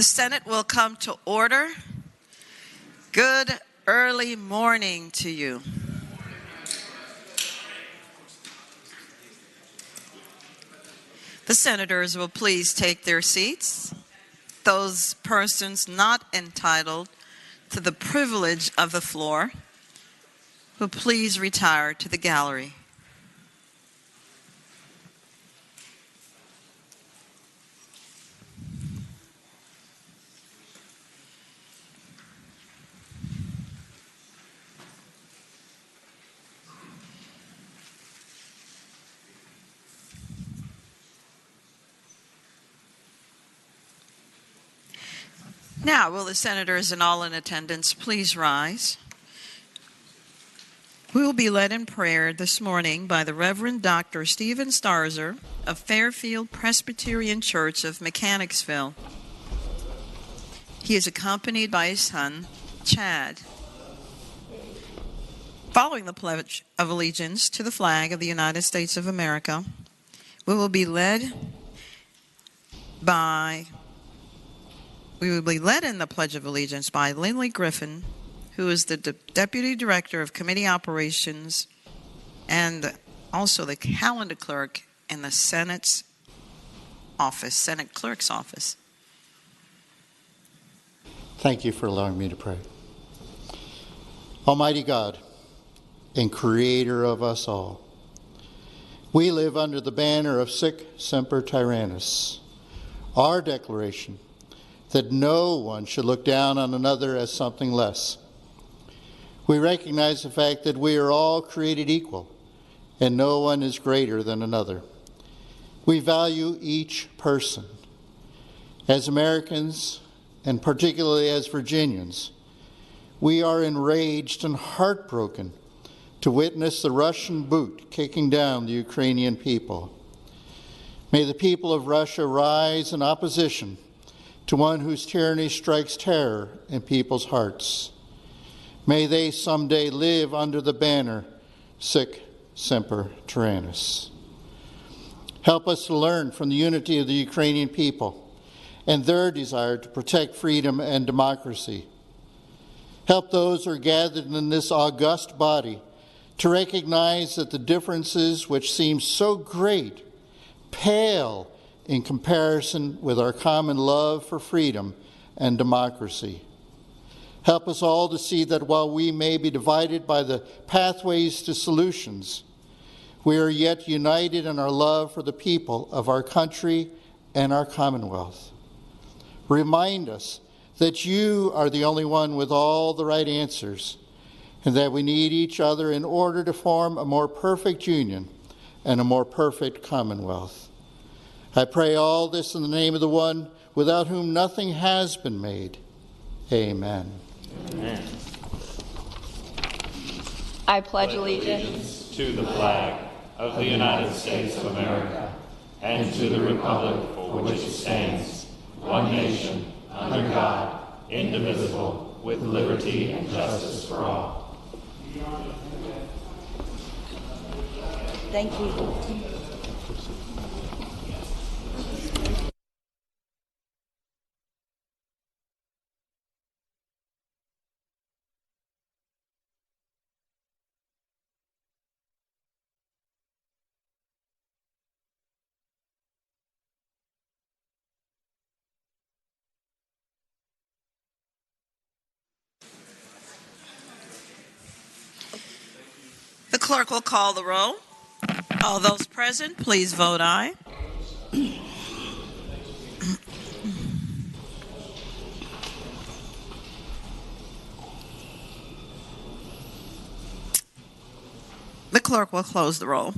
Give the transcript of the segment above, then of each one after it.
Senate will come to order. Good early morning to you. The senators will please take their seats. Those persons not entitled to the privilege of the floor will please retire to the gallery. Now, will the senators and all in attendance please rise? We will be led in prayer this morning by the Reverend Dr. Stephen Starzer of Fairfield Presbyterian Church of Mechanicsville. He is accompanied by his son, Chad. Following the Pledge of Allegiance to the flag of the United States of America, we will be led in the Pledge of Allegiance by Lindley Griffin, who is the Deputy Director of Committee Operations and also the calendar clerk in the Senate Clerk's office. Thank you for allowing me to pray. Almighty God and Creator of us all, we live under the banner of Sic Semper Tyrannis, our declaration that no one should look down on another as something less. We recognize the fact that we are all created equal and no one is greater than another. We value each person. As Americans, and particularly as Virginians, we are enraged and heartbroken to witness the Russian boot kicking down the Ukrainian people. May the people of Russia rise in opposition to one whose tyranny strikes terror in people's hearts. May they someday live under the banner Sic Semper Tyrannis. Help us to learn from the unity of the Ukrainian people and their desire to protect freedom and democracy. Help those who are gathered in this august body to recognize that the differences which seem so great pale in comparison with our common love for freedom and democracy. Help us all to see that while we may be divided by the pathways to solutions, we are yet united in our love for the people of our country and our Commonwealth. Remind us that you are the only one with all the right answers, and that we need each other in order to form a more perfect union and a more perfect Commonwealth. I pray all this in the name of the one without whom nothing has been made. Amen. Amen. I pledge allegiance to the flag of the United States of America and to the republic for which it stands, one nation, under God, indivisible, with liberty and justice for all. Thank you. The clerk will call the roll. All those present, please vote aye. The clerk will close the roll.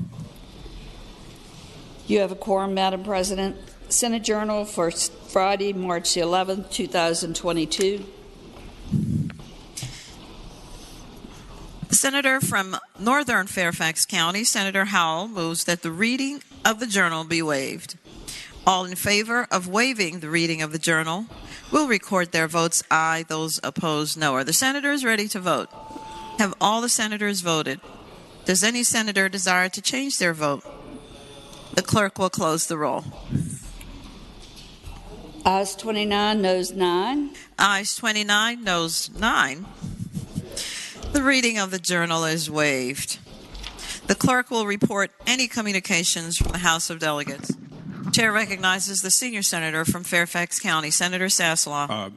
You have a quorum, Madam President. Senate Journal for Friday, March the 11th, 2022. The senator from Northern Fairfax County, Senator Howell, moves that the reading of the journal be waived. All in favor of waiving the reading of the journal will record their votes aye. Those opposed, no. Are the senators ready to vote? Have all the senators voted? Does any senator desire to change their vote? The clerk will close the roll. Ayes 29, noes 9. Ayes 29, noes 9. The reading of the journal is waived. The clerk will report any communications from the House of Delegates. Chair recognizes the senior senator from Fairfax County, Senator Sasslaw.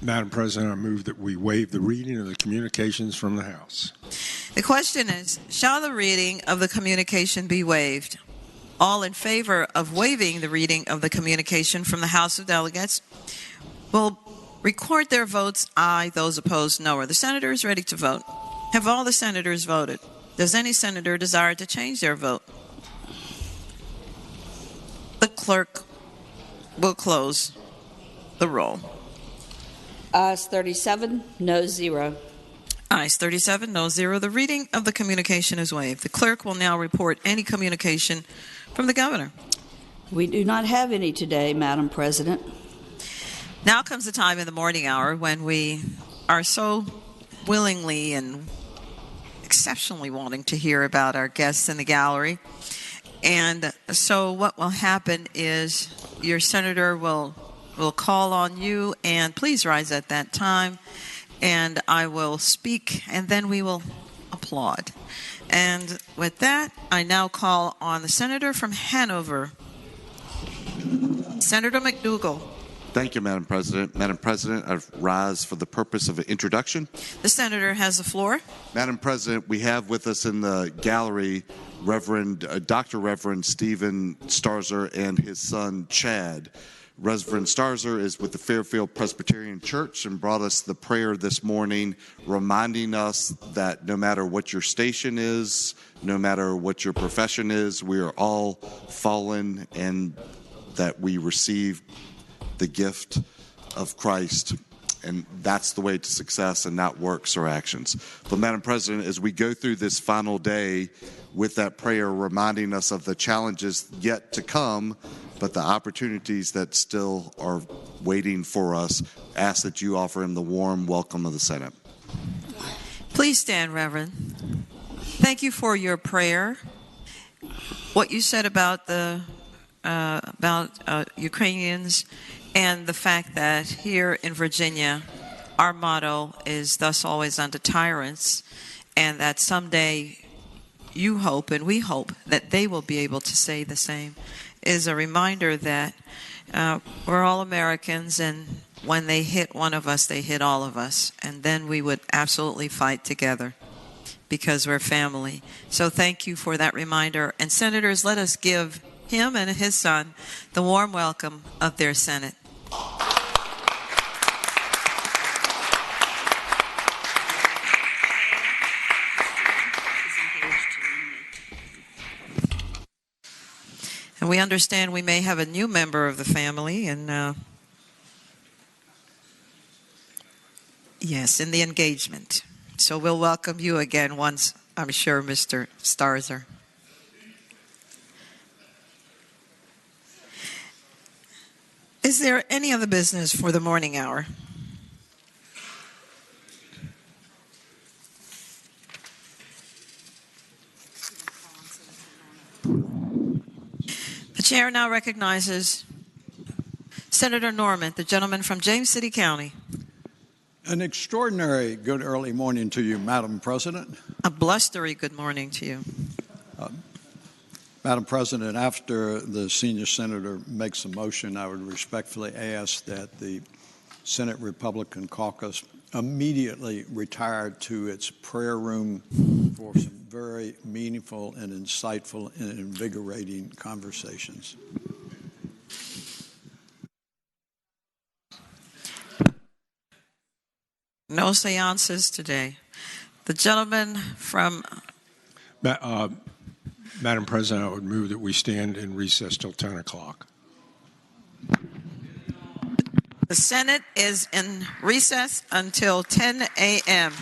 Madam President, I move that we waive the reading of the communications from the House. The question is, shall the reading of the communication be waived? All in favor of waiving the reading of the communication from the House of Delegates will record their votes aye, those opposed no. Are the senators ready to vote? Have all the senators voted? Does any senator desire to change their vote? The clerk will close the roll. Ayes 37, noes 0. Ayes 37, no 0. The reading of the communication is waived. The clerk will now report any communication from the governor. We do not have any today, Madam President. Now comes the time in the morning hour when we are so willingly and exceptionally wanting to hear about our guests in the gallery. And so what will happen is your senator will call on you, and please rise at that time, and I will speak, and then we will applaud. And with that, I now call on the senator from Hanover, Senator McDougall. Thank you, Madam President. Madam President, I rise for the purpose of an introduction. The senator has the floor. Madam President, we have with us in the gallery Dr. Reverend Stephen Starzer and his son, Chad. Reverend Starzer is with the Fairfield Presbyterian Church and brought us the prayer this morning, reminding us that no matter what your station is, no matter what your profession is, we are all fallen, and that we receive the gift of Christ. And that's the way to success, and not works or actions. But Madam President, as we go through this final day with that prayer, reminding us of the challenges yet to come, but the opportunities that still are waiting for us, ask that you offer him the warm welcome of the Senate. Please stand, Reverend. Thank you for your prayer. What you said about the Ukrainians, and the fact that here in Virginia, our motto is "Thus always unto tyrants," and that someday you hope and we hope that they will be able to say the same, is a reminder that we're all Americans, and when they hit one of us, they hit all of us, and then we would absolutely fight together because we're family. So thank you for that reminder. And senators, let us give him and his son the warm welcome of their Senate. And we understand we may have a new member of the family, and yes, in the engagement. So we'll welcome you again once, I'm sure, Mr. Starzer. Is there any other business for the morning hour? The chair now recognizes Senator Norman, the gentleman from James City County. An extraordinary good early morning to you, Madam President. A blustery good morning to you. Madam President, after the senior senator makes a motion, I would respectfully ask that the Senate Republican caucus immediately retire to its prayer room for some very meaningful and insightful and invigorating conversations. No seances today. The gentleman from... Madam President, I would move that we stand in recess till 10 o'clock. The Senate is in recess until 10 a.m.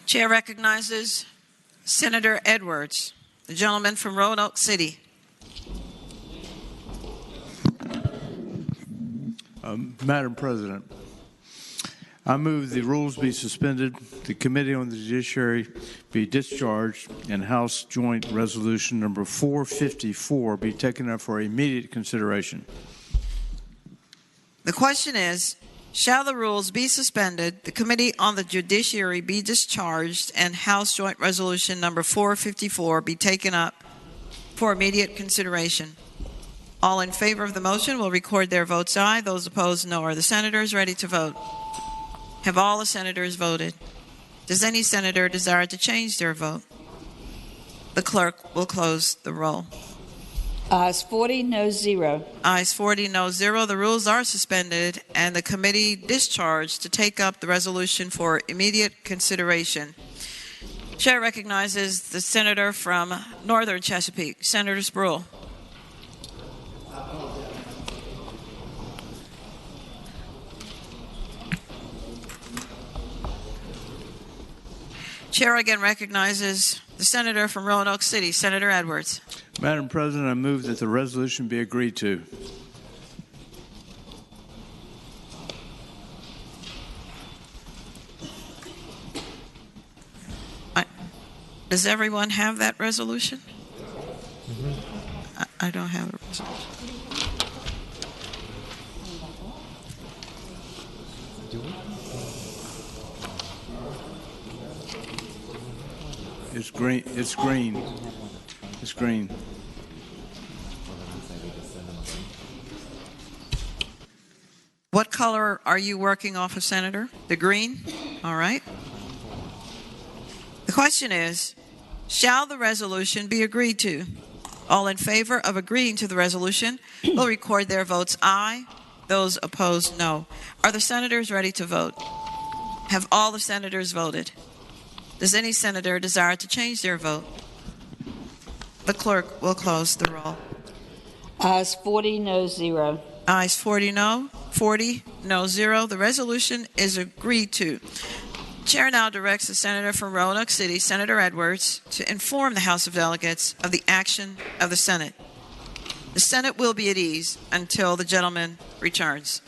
Chair recognizes Senator Edwards, the gentleman from Roanoke City. Madam President, I move the rules be suspended, the Committee on the Judiciary be discharged, and House Joint Resolution number 454 be taken up for immediate consideration. The question is, shall the rules be suspended, the Committee on the Judiciary be discharged, and House Joint Resolution number 454 be taken up for immediate consideration? All in favor of the motion will record their votes aye. Those opposed, no. Are the senators ready to vote? Have all the senators voted? Does any senator desire to change their vote? The clerk will close the roll. Ayes 40, no 0. Ayes 40, no 0. The rules are suspended and the committee discharged to take up the resolution for immediate consideration. Chair recognizes the senator from Northern Chesapeake, Senator Spruill. Chair again recognizes the senator from Roanoke City, Senator Edwards. Madam President, I move that the resolution be agreed to. Does everyone have that resolution? I don't have a resolution. It's green. It's green. It's green. What color are you working off of, Senator? The green? All right. The question is, shall the resolution be agreed to? All in favor of agreeing to the resolution will record their votes aye. Those opposed, no. Are the senators ready to vote? Have all the senators voted? Does any senator desire to change their vote? The clerk will close the roll. Ayes 40, no 0. Ayes 40, no. 40, no 0. The resolution is agreed to. Chair now directs the senator from Roanoke City, Senator Edwards, to inform the House of Delegates of the action of the Senate. The Senate will be at ease until the gentleman returns.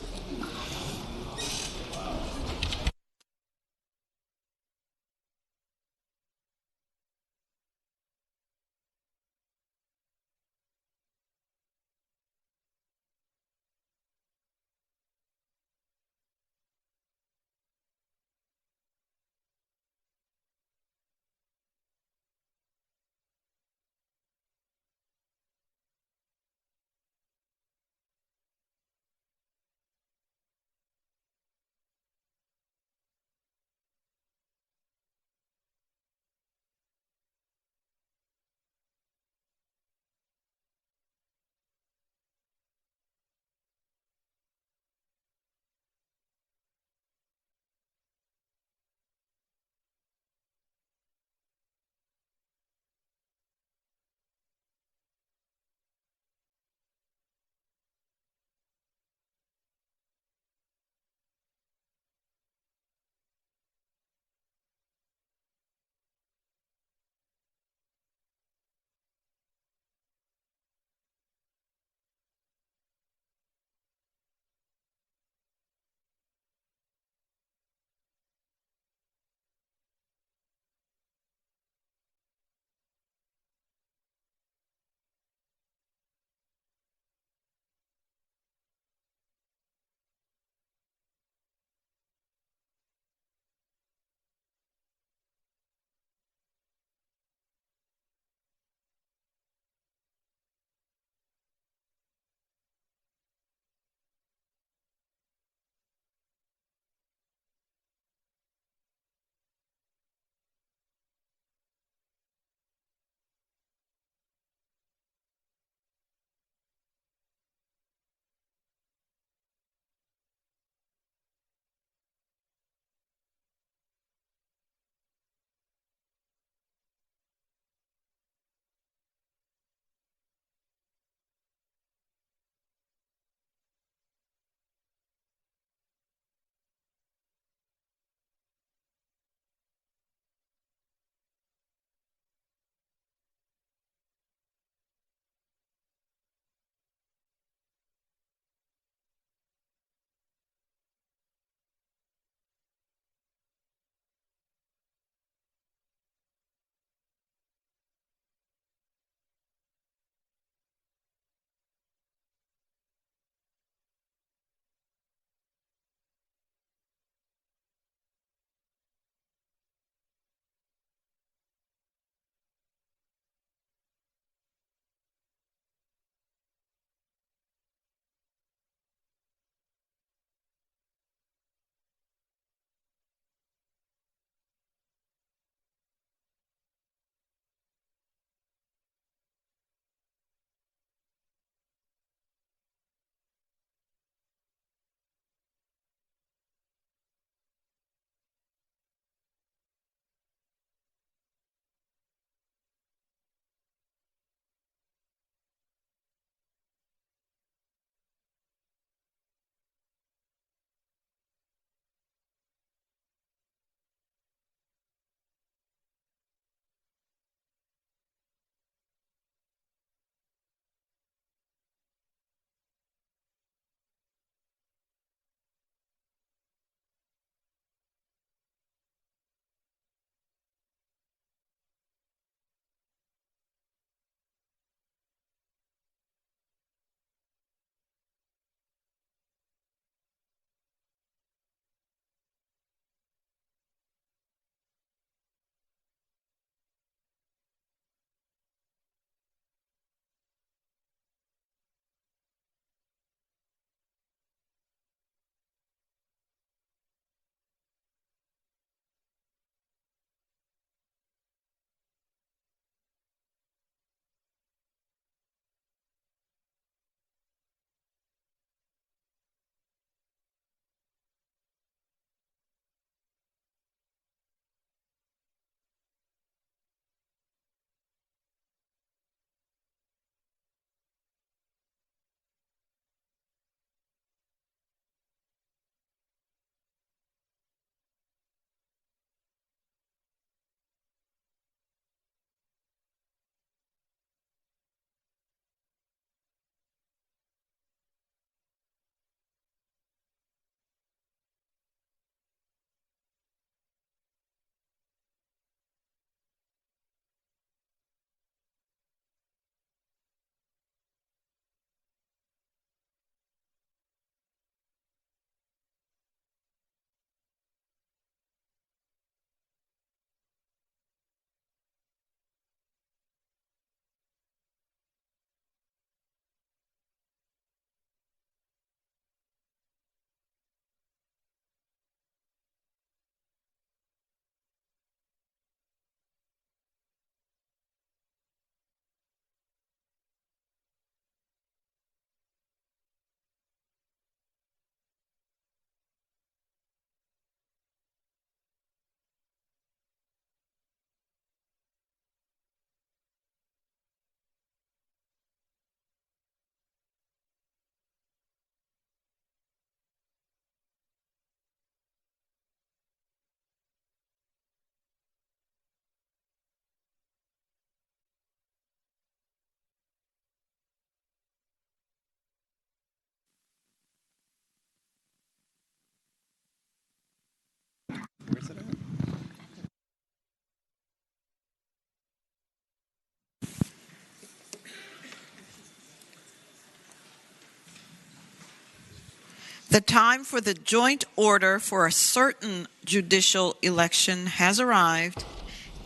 The time for the joint order for a certain judicial election has arrived,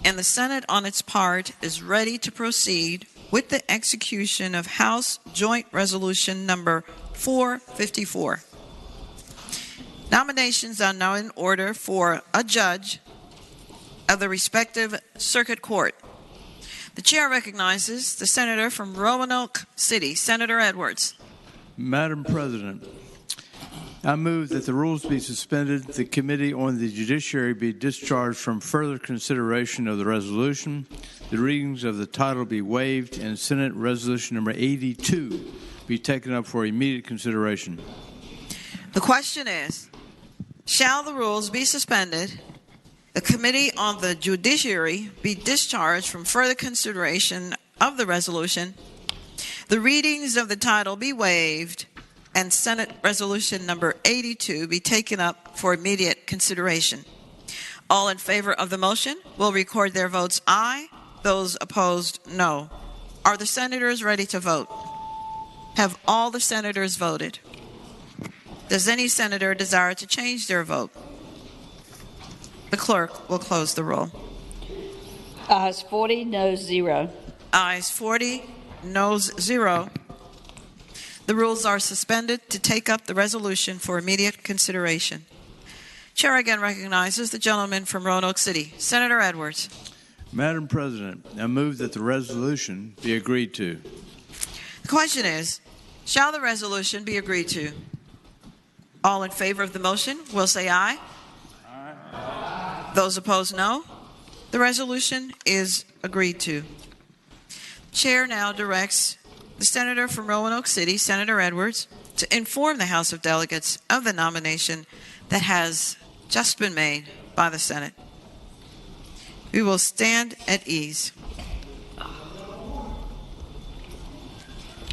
and the Senate on its part is ready to proceed with the execution of House Joint Resolution number 454. Nominations are now in order for a judge of the respective circuit court. The chair recognizes the senator from Roanoke City, Senator Edwards. Madam President, I move that the rules be suspended, the Committee on the Judiciary be discharged from further consideration of the resolution, the readings of the title be waived, and Senate Resolution number 82 be taken up for immediate consideration. The question is, shall the rules be suspended, the Committee on the Judiciary be discharged from further consideration of the resolution, the readings of the title be waived, and Senate Resolution number 82 be taken up for immediate consideration? All in favor of the motion will record their votes aye. Those opposed, no. Are the senators ready to vote? Have all the senators voted? Does any senator desire to change their vote? The clerk will close the roll. Ayes 40, noes 0. Ayes 40, noes 0. The rules are suspended to take up the resolution for immediate consideration. Chair again recognizes the gentleman from Roanoke City, Senator Edwards. Madam President, I move that the resolution be agreed to. The question is, shall the resolution be agreed to? All in favor of the motion will say aye. Aye. Those opposed, no. The resolution is agreed to. Chair now directs the senator from Roanoke City, Senator Edwards, to inform the House of Delegates of the nomination that has just been made by the Senate. We will stand at ease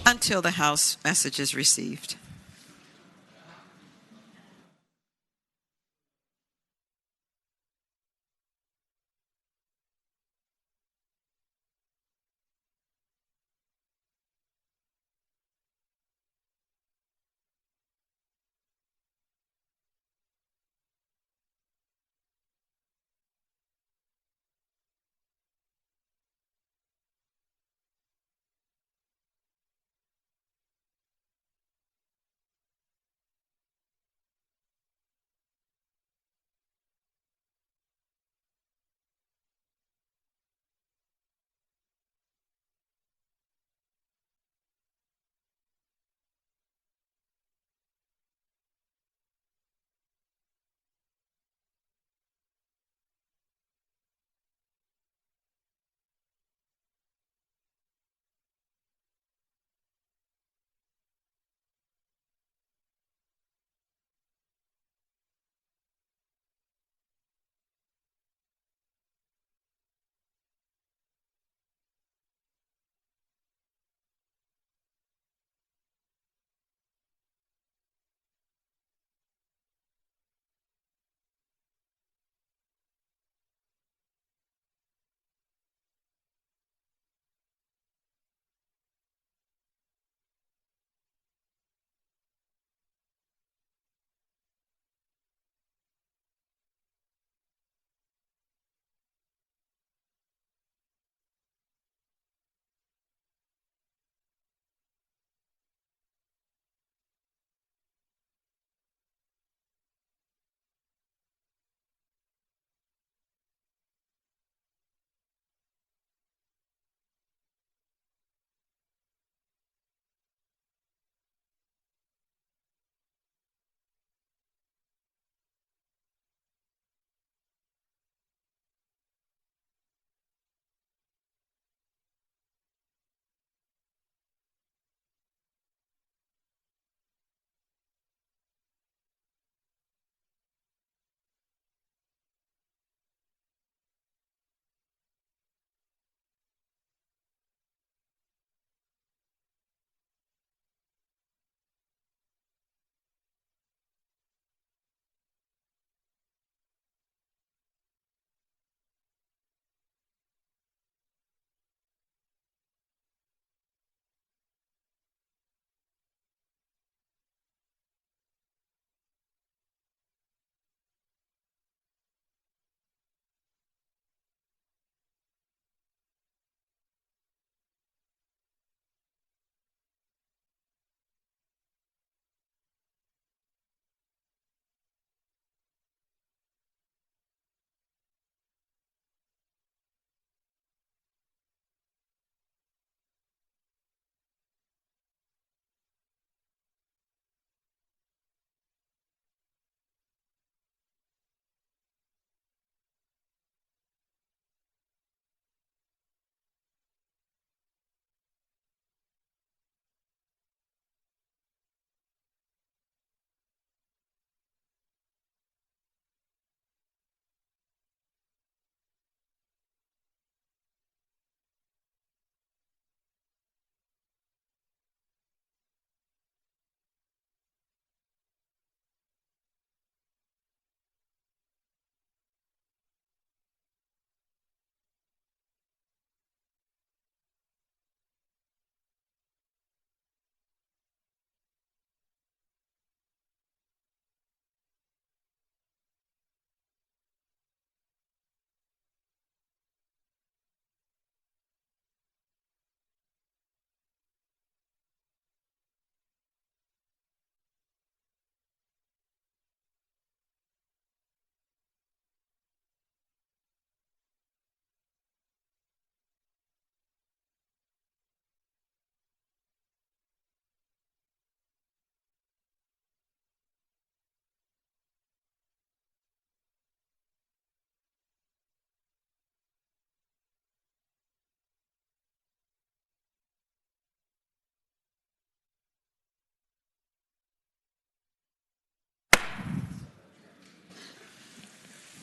until the House message is received.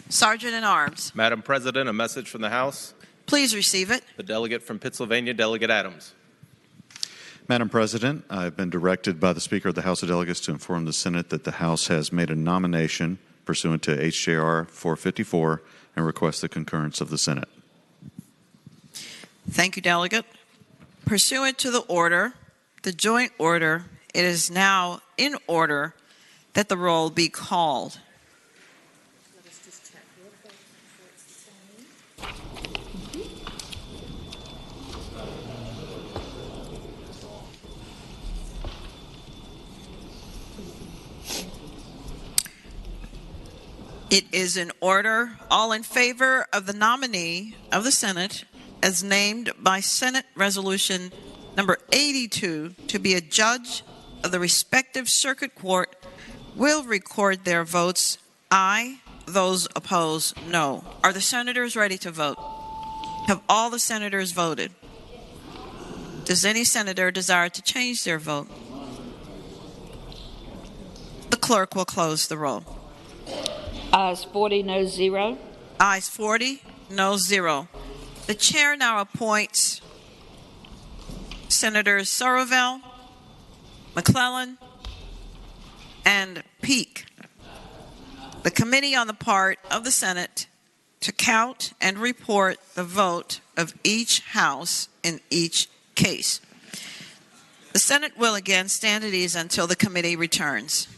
Sergeant at Arms. Madam President, a message from the House. Please receive it. The delegate from Pennsylvania, Delegate Adams. Madam President, I've been directed by the Speaker of the House of Delegates to inform the Senate that the House has made a nomination pursuant to HJR 454 and requests the concurrence of the Senate. Thank you, Delegate. Pursuant to the order, the joint order, it is now in order that the roll be called. It is in order. All in favor of the nominee of the Senate as named by Senate Resolution number 82 to be a judge of the respective circuit court will record their votes aye. Those opposed, no. Are the senators ready to vote? Have all the senators voted? Does any senator desire to change their vote? The clerk will close the roll. Ayes 40, no 0. Ayes 40, no 0. The chair now appoints Senators Sorovel, McClellan, and Peake, the committee on the part of the Senate to count and report the vote of each House in each case. The Senate will again stand at ease until the committee returns.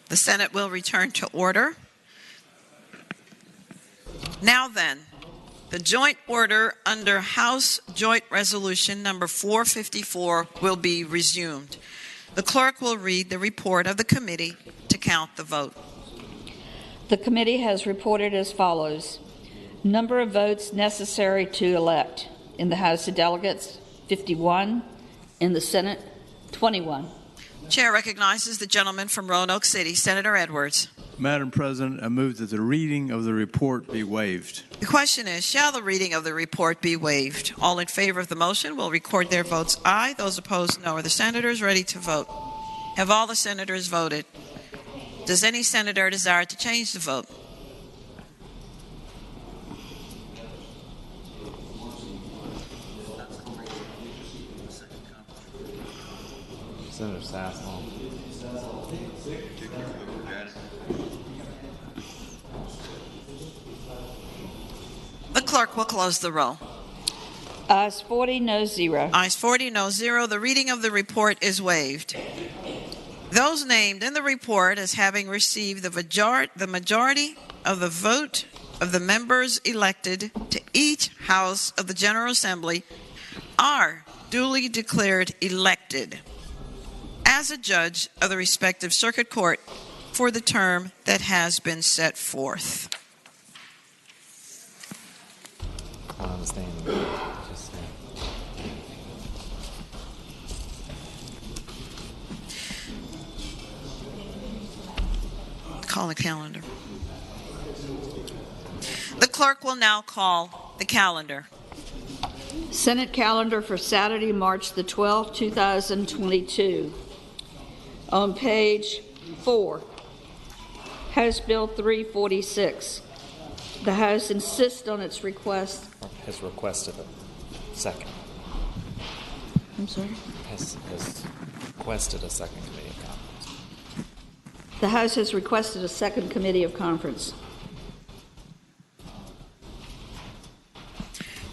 The Senate will return to order. Now then, the joint order under House Joint Resolution number 454 will be resumed. The clerk will read the report of the committee to count the vote. The committee has reported as follows. Number of votes necessary to elect. In the House of Delegates, 51. In the Senate, 21. Chair recognizes the gentleman from Roanoke City, Senator Edwards. Madam President, I move that the reading of the report be waived. The question is, shall the reading of the report be waived? All in favor of the motion will record their votes aye. Those opposed, no. Are the senators ready to vote? Have all the senators voted? Does any senator desire to change the vote? Senator Sassel. The clerk will close the roll. Ayes 40, no 0. Ayes 40, no 0. The reading of the report is waived. Those named in the report as having received the majority of the vote of the members elected to each House of the General Assembly are duly declared elected as a judge of the respective circuit court for the term that has been set forth. I don't understand. Just, Call the calendar. The clerk will now call the calendar. Senate calendar for Saturday, March the 12th, 2022. On page 4, House Bill 346. The House insists on its request. has requested a second. I'm sorry? Has requested a second committee of conference. The House has requested a second committee of conference.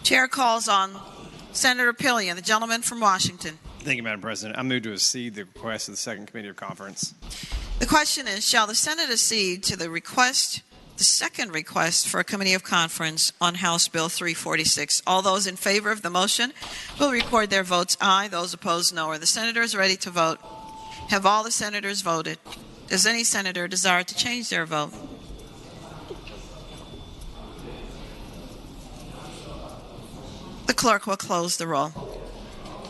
Chair calls on Senator Pillion, the gentleman from Washington. Thank you, Madam President. I move to accede the request of the second committee of conference. The question is, shall the Senate accede to the second request for a committee of conference on House Bill 346? All those in favor of the motion will record their votes aye. Those opposed, no. Are the senators ready to vote? Have all the senators voted? Does any senator desire to change their vote? The clerk will close the roll.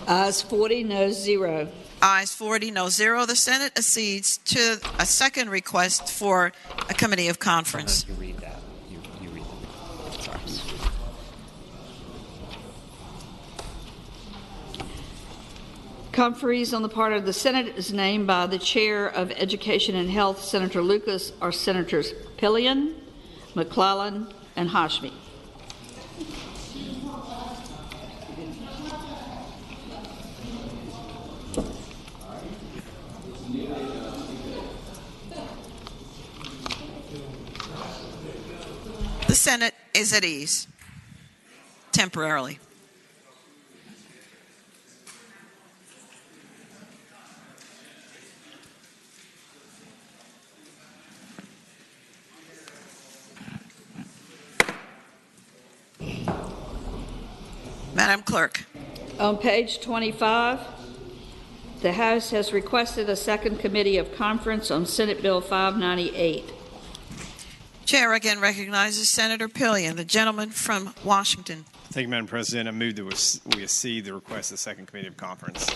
Ayes 40, no 0. Ayes 40, no 0. The Senate accedes to a second request for a committee of conference. You read that. You read that. Sorry. Conferees on the part of the Senate is named by the Chair of Education and Health, Senator Lucas, or Senators Pillion, McClellan, and Hashmi. The Senate is at ease, temporarily. Madam Clerk. On page 25, the House has requested a second committee of conference on Senate Bill 598. Chair again recognizes Senator Pillion, the gentleman from Washington. Thank you, Madam President. I move that we accede the request of the second committee of conference.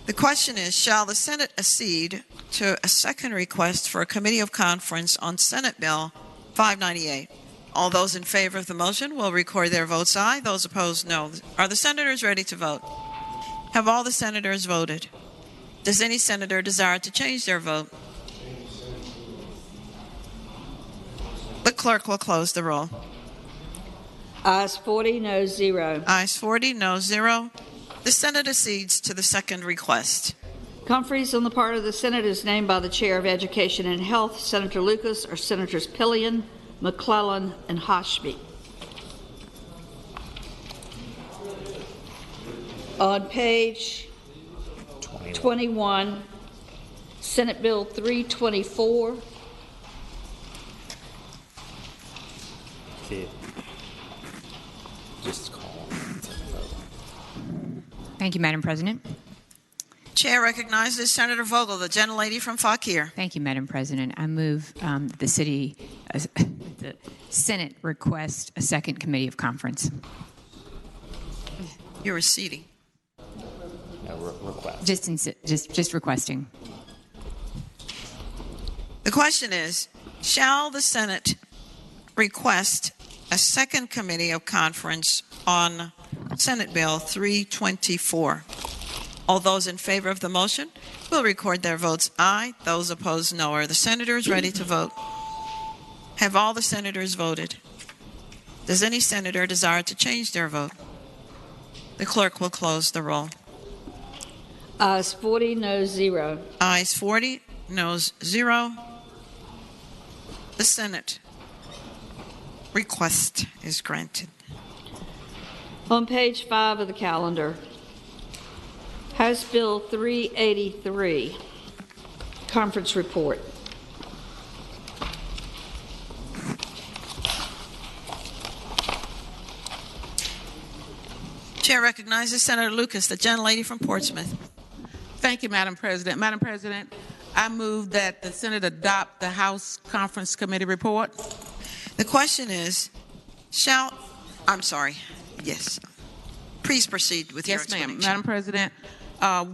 The question is, shall the Senate accede to a second request for a committee of conference on Senate Bill 598? All those in favor of the motion will record their votes aye. Those opposed, no. Are the senators ready to vote? Have all the senators voted? Does any senator desire to change their vote? The clerk will close the roll. Ayes 40, no 0. Ayes 40, no 0. The Senate accedes to the second request. Conferees on the part of the Senate is named by the Chair of Education and Health, Senator Lucas, or Senators Pillion, McClellan, and Hashmi. On page 21, Senate Bill 324. Okay. Just call. Thank you, Madam President. Chair recognizes Senator Vogel, the gentlelady from Fauquier. Thank you, Madam President. I move the Senate request a second committee of conference. You're receding. No, request. Just requesting. The question is, shall the Senate request a second committee of conference on Senate Bill 324? All those in favor of the motion will record their votes aye. Those opposed, no. Are the senators ready to vote? Have all the senators voted? Does any senator desire to change their vote? The clerk will close the roll. Ayes 40, noes 0. Ayes 40, noes 0. The Senate request is granted. On page 5 of the calendar, House Bill 383, conference report. Chair recognizes Senator Lucas, the gentlelady from Portsmouth. Thank you, Madam President. Madam President, I move that the Senate adopt the House Conference Committee report. The question is, yes. Please proceed with your explanation. Yes, ma'am. Madam President,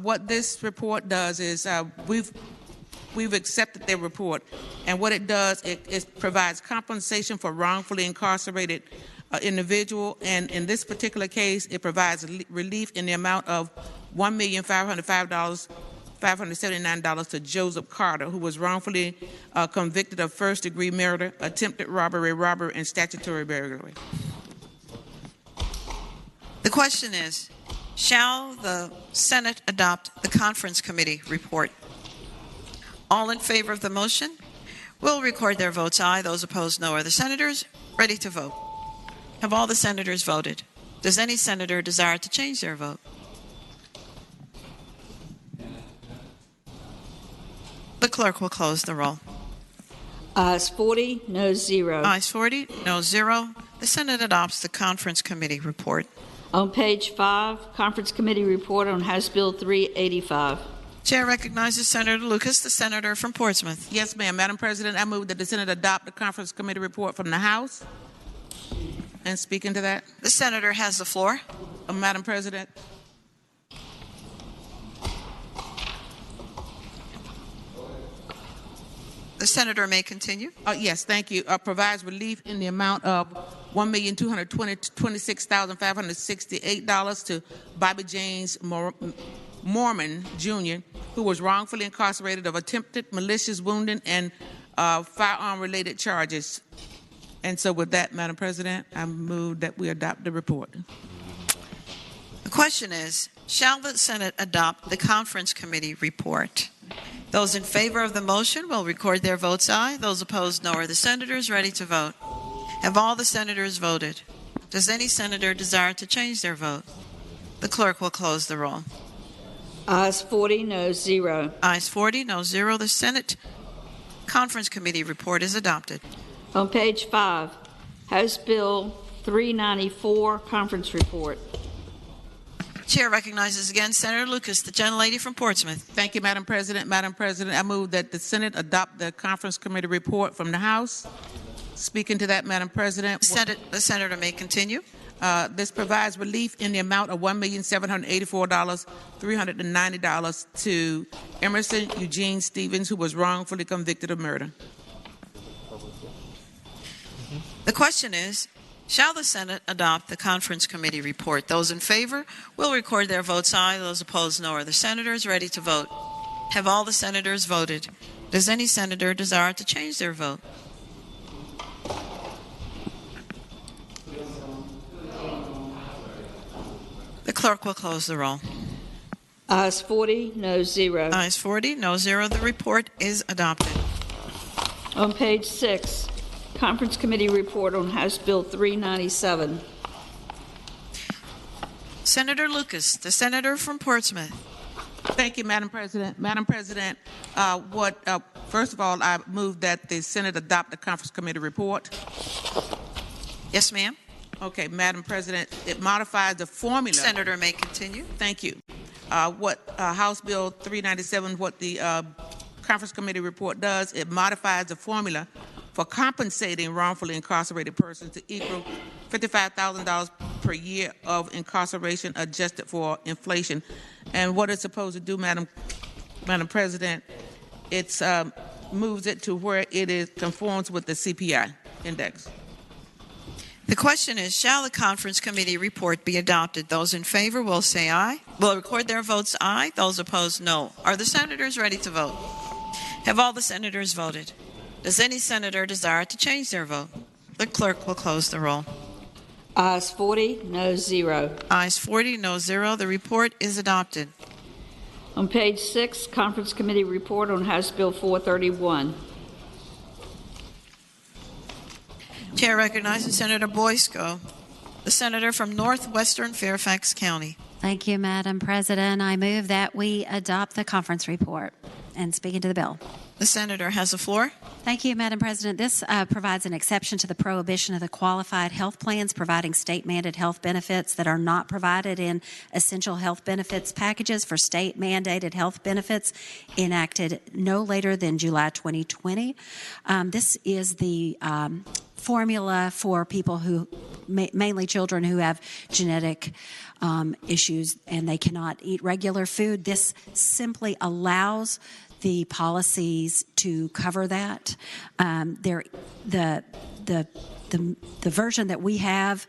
what this report does is we've accepted their report, and what it does, it provides compensation for wrongfully incarcerated individual, and in this particular case, it provides relief in the amount of $1,579 to Joseph Carter, who was wrongfully convicted of first-degree murder, attempted robbery, and statutory burglary. The question is, shall the Senate adopt the conference committee report? All in favor of the motion will record their votes aye. Those opposed, no. Are the senators ready to vote? Have all the senators voted? Does any senator desire to change their vote? The clerk will close the roll. Ayes 40, noes 0. Ayes 40, no 0. The Senate adopts the conference committee report. On page 5, conference committee report on House Bill 385. Chair recognizes Senator Lucas, the senator from Portsmouth. Yes, ma'am. Madam President, I move that the Senate adopt the conference committee report from the House. And speaking to that, the senator has the floor. Madam President. The senator may continue. Yes, thank you. Provides relief in the amount of $1,226,568 to Bobby James Mormon, Jr., who was wrongfully incarcerated of attempted malicious wounding and firearm-related charges. And so with that, Madam President, I move that we adopt the report. The question is, shall the Senate adopt the conference committee report? Those in favor of the motion will record their votes aye. Those opposed, no. Are the senators ready to vote? Have all the senators voted? Does any senator desire to change their vote? The clerk will close the roll. Ayes 40, noes 0. Ayes 40, no 0. The Senate conference committee report is adopted. On page 5, House Bill 394, conference report. Chair recognizes again Senator Lucas, the gentlelady from Portsmouth. Thank you, Madam President. Madam President, I move that the Senate adopt the conference committee report from the House. Speaking to that, Madam President. The senator may continue. This provides relief in the amount of $1,784,390 to Emerson Eugene Stevens, who was wrongfully convicted of murder. The question is, shall the Senate adopt the conference committee report? Those in favor will record their votes aye. Those opposed, no. Are the senators ready to vote? Have all the senators voted? Does any senator desire to change their vote? The clerk will close the roll. Ayes 40, noes 0. Ayes 40, no 0. The report is adopted. On page 6, conference committee report on House Bill 397. Senator Lucas, the senator from Portsmouth. Thank you, Madam President. Madam President, first of all, I move that the Senate adopt the conference committee report. Yes, ma'am. Okay, Madam President, it modifies the formula. Senator may continue. Thank you. House Bill 397, what the conference committee report does, it modifies the formula for compensating wrongfully incarcerated persons to equal $55,000 per year of incarceration adjusted for inflation. And what it's supposed to do, Madam President, it moves it to where it conforms with the CPI index. The question is, shall the conference committee report be adopted? Those in favor will say aye. Will record their votes aye. Those opposed, no. Are the senators ready to vote? Have all the senators voted? Does any senator desire to change their vote? The clerk will close the roll. Ayes 40, no 0. Ayes 40, no 0. The report is adopted. On page 6, Conference Committee report on House Bill 431. Chair recognizes Senator Boysko, the senator from northwestern Fairfax County. Thank you, Madam President. I move that we adopt the conference report. And speaking to the bill. The senator has the floor. Thank you, Madam President. This provides an exception to the prohibition of the qualified health plans providing state-mandated health benefits that are not provided in essential health benefits packages for state-mandated health benefits enacted no later than July 2020. This is the formula for people who, mainly children who have genetic issues and they cannot eat regular food. This simply allows the policies to cover that. The version that we have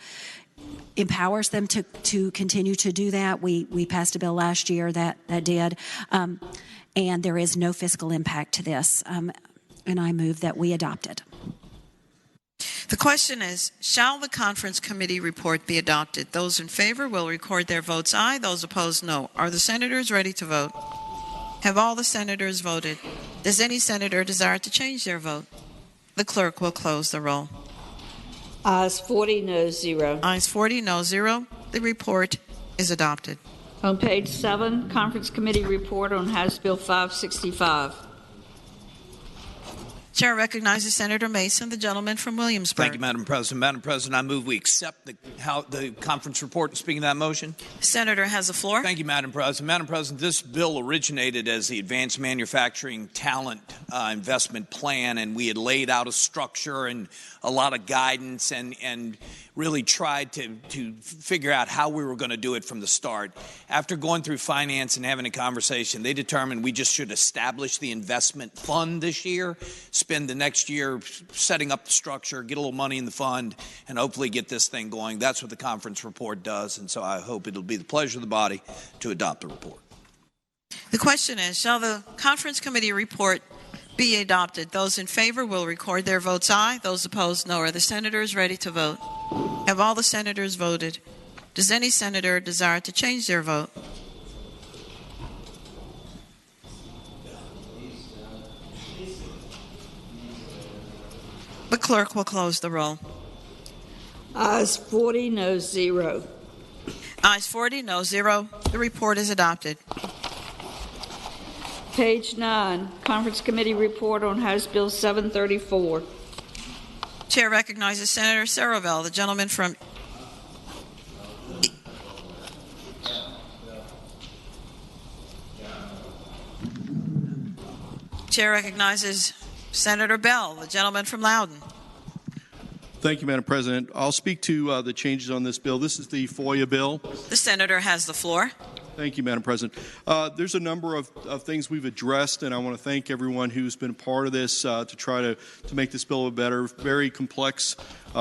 empowers them to continue to do that. We passed a bill last year that did, and there is no fiscal impact to this. And I move that we adopt it. The question is, shall the conference committee report be adopted? Those in favor will record their votes aye. Those opposed, no. Are the senators ready to vote? Have all the senators voted? Does any senator desire to change their vote? The clerk will close the roll. Ayes 40, no 0. Ayes 40, no 0. The report is adopted. On page 7, Conference Committee report on House Bill 565. Chair recognizes Senator Mason, the gentleman from Williamsburg. Thank you, Madam President. Madam President, I move we accept the conference report. And speaking of that motion. Senator has the floor. Thank you, Madam President. Madam President, this bill originated as the Advanced Manufacturing Talent Investment Plan, and we had laid out a structure and a lot of guidance and really tried to figure out how we were going to do it from the start. After going through finance and having a conversation, they determined we just should establish the investment fund this year, spend the next year setting up the structure, get a little money in the fund, and hopefully get this thing going. That's what the conference report does, and so I hope it'll be the pleasure of the body to adopt the report. The question is, shall the conference committee report be adopted? Those in favor will record their votes aye. Those opposed, no. Are the senators ready to vote? Have all the senators voted? Does any senator desire to change their vote? The clerk will close the roll. Ayes 40, no 0. Ayes 40, no 0. The report is adopted. Page 9, Conference Committee report on House Bill 734. Chair recognizes Senator Saravell, the gentleman from Chair recognizes Senator Bell, the gentleman from Loudoun. Thank you, Madam President. I'll speak to the changes on this bill. This is the FOIA bill. The senator has the floor. Thank you, Madam President. There's a number of things we've addressed, and I want to thank everyone who's been a part of this to try to make this bill a better, very complex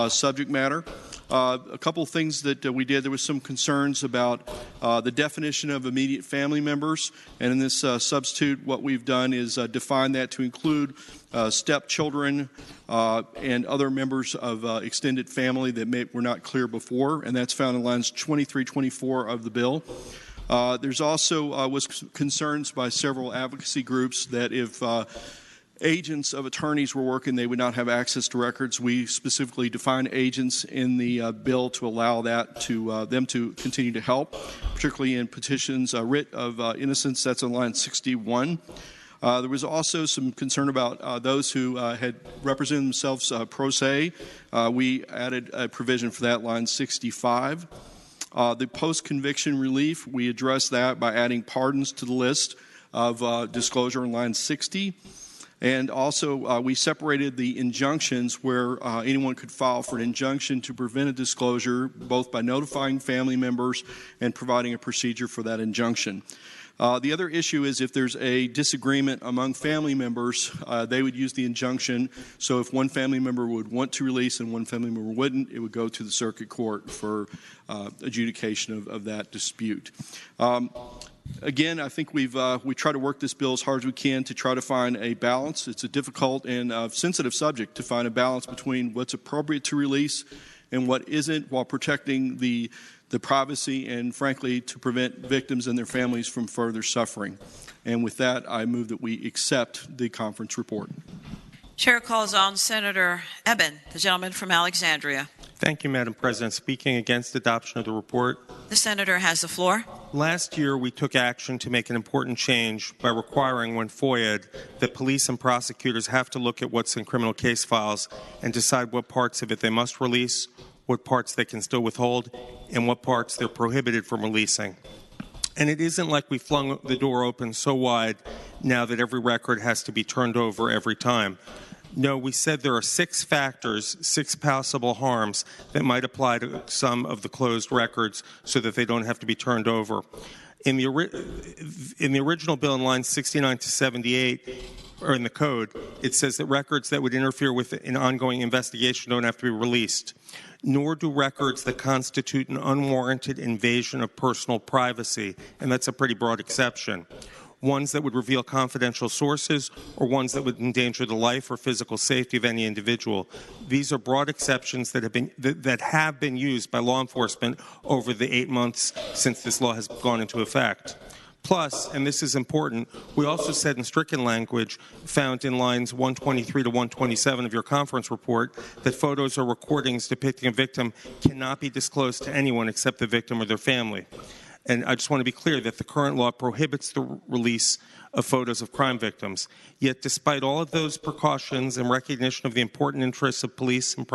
subject matter. A couple of things that we did, there was some concerns about the definition of immediate family members, and in this substitute, what we've done is define that to include stepchildren and other members of extended family that were not clear before, and that's found in lines 23, 24 of the bill. There's also was concerns by several advocacy groups that if agents of attorneys were working, they would not have access to records. We specifically define agents in the bill to allow that to them to continue to help, particularly in petitions, writ of innocence. That's on line 61. There was also some concern about those who had represented themselves pro se. We added a provision for that, line 65. The post-conviction relief, we addressed that by adding pardons to the list of disclosure in line 60. And also, we separated the injunctions where anyone could file for an injunction to prevent a disclosure, both by notifying family members and providing a procedure for that injunction. The other issue is if there's a disagreement among family members, they would use the injunction. So if one family member would want to release and one family member wouldn't, it would go to the circuit court for adjudication of that dispute. Again, I think we try to work this bill as hard as we can to try to find a balance. It's a difficult and sensitive subject to find a balance between what's appropriate to release and what isn't, while protecting the privacy and, frankly, to prevent victims and their families from further suffering. And with that, I move that we accept the conference report. Chair calls on Senator Eben, the gentleman from Alexandria. Thank you, Madam President. Speaking against adoption of the report. The senator has the floor. Last year, we took action to make an important change by requiring, when FOIA'd, that police and prosecutors have to look at what's in criminal case files and decide what parts of it they must release, what parts they can still withhold, and what parts they're prohibited from releasing. And it isn't like we flung the door open so wide now that every record has to be turned over every time. No, we said there are 6 factors, 6 possible harms that might apply to some of the closed records so that they don't have to be turned over. In the original bill in lines 69 to 78, or in the code, it says that records that would interfere with an ongoing investigation don't have to be released, nor do records that constitute an unwarranted invasion of personal privacy, and that's a pretty broad exception. Ones that would reveal confidential sources, or ones that would endanger the life or physical safety of any individual. These are broad exceptions that have been used by law enforcement over the 8 months since this law has gone into effect. Plus, and this is important, we also said in stricken language found in lines 123 to 127 of your conference report that photos or recordings depicting a victim cannot be disclosed to anyone except the victim or their family. And I just want to be clear that the current law prohibits the release of photos of crime victims. Yet, despite all of those precautions and recognition of the important interests of police and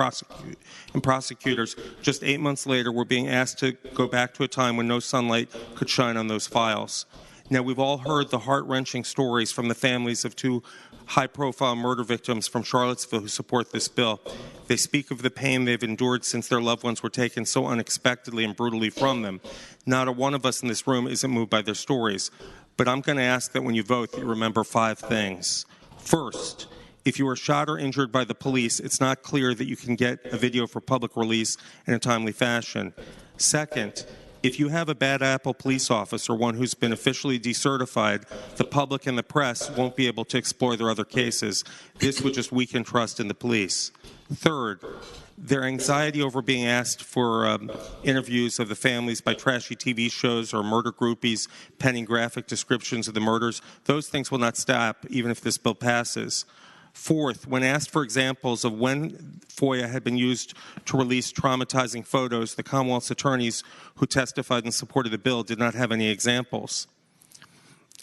prosecutors, just 8 months later, we're being asked to go back to a time when no sunlight could shine on those files. Now, we've all heard the heart-wrenching stories from the families of 2 high-profile murder victims from Charlottesville who support this bill. They speak of the pain they've endured since their loved ones were taken so unexpectedly and brutally from them. Not a one of us in this room isn't moved by their stories. But I'm going to ask that when you vote, that you remember 5 things. First, if you are shot or injured by the police, it's not clear that you can get a video for public release in a timely fashion. Second, if you have a bad apple police officer, one who's been officially decertified, the public and the press won't be able to explore their other cases. This would just weaken trust in the police. Third, their anxiety over being asked for interviews of the families by trashy TV shows or murder groupies penning graphic descriptions of the murders, those things will not stop even if this bill passes. Fourth, when asked for examples of when FOIA had been used to release traumatizing photos, the Commonwealth's attorneys who testified in support of the bill did not have any examples.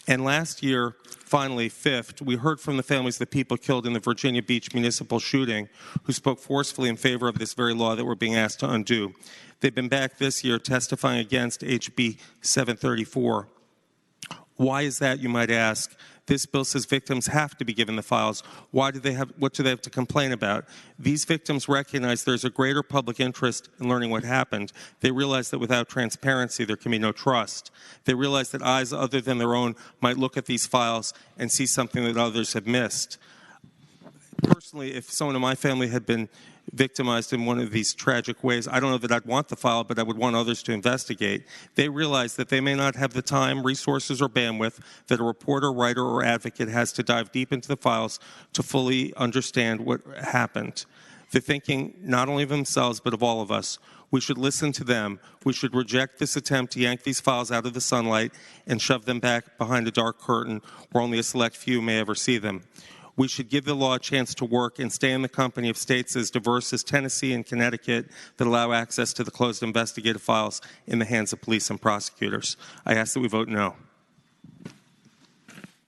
And last year, finally, fifth, we heard from the families of the people killed in the Virginia Beach municipal shooting who spoke forcefully in favor of this very law that we're being asked to undo. They've been back this year testifying against HB 734. Why is that, you might ask? This bill says victims have to be given the files. What do they have to complain about? These victims recognize there's a greater public interest in learning what happened. They realize that without transparency, there can be no trust. They realize that eyes other than their own might look at these files and see something that others have missed. Personally, if someone in my family had been victimized in one of these tragic ways, I don't know that I'd want the file, but I would want others to investigate. They realize that they may not have the time, resources, or bandwidth that a reporter, writer, or advocate has to dive deep into the files to fully understand what happened. They're thinking not only of themselves, but of all of us. We should listen to them. We should reject this attempt to yank these files out of the sunlight and shove them back behind a dark curtain where only a select few may ever see them. We should give the law a chance to work and stay in the company of states as diverse as Tennessee and Connecticut that allow access to the closed investigative files in the hands of police and prosecutors. I ask that we vote no.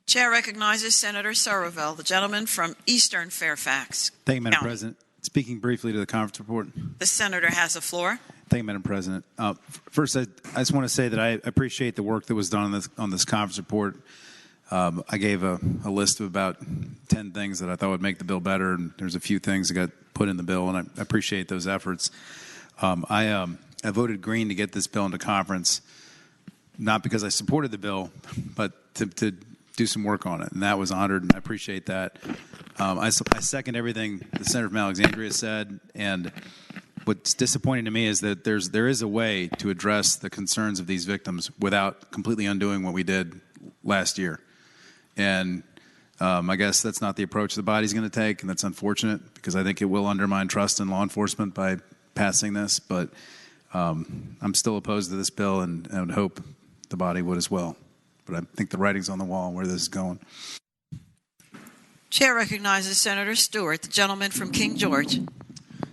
Chair recognizes Senator Somerville, the gentleman from Eastern Fairfax. Thank you, Madam County. President. Speaking briefly to the conference report. The senator has the floor. Thank you, Madam President. First, I just want to say that I appreciate the work that was done on this conference report. I gave a list of about 10 things that I thought would make the bill better, and there's a few things that got put in the bill, and I appreciate those efforts. I voted green to get this bill into conference, not because I supported the bill, but to do some work on it, and that was honored, and I appreciate that. I second everything the senator from Alexandria said, and what's disappointing to me is that there is a way to address the concerns of these victims without completely undoing what we did last year. And I guess that's not the approach the body's going to take, and that's unfortunate because I think it will undermine trust in law enforcement by passing this. But I'm still opposed to this bill, and I would hope the body would as well. But I think the writing's on the wall where this is going. Chair recognizes Senator Stewart, the gentleman from King George.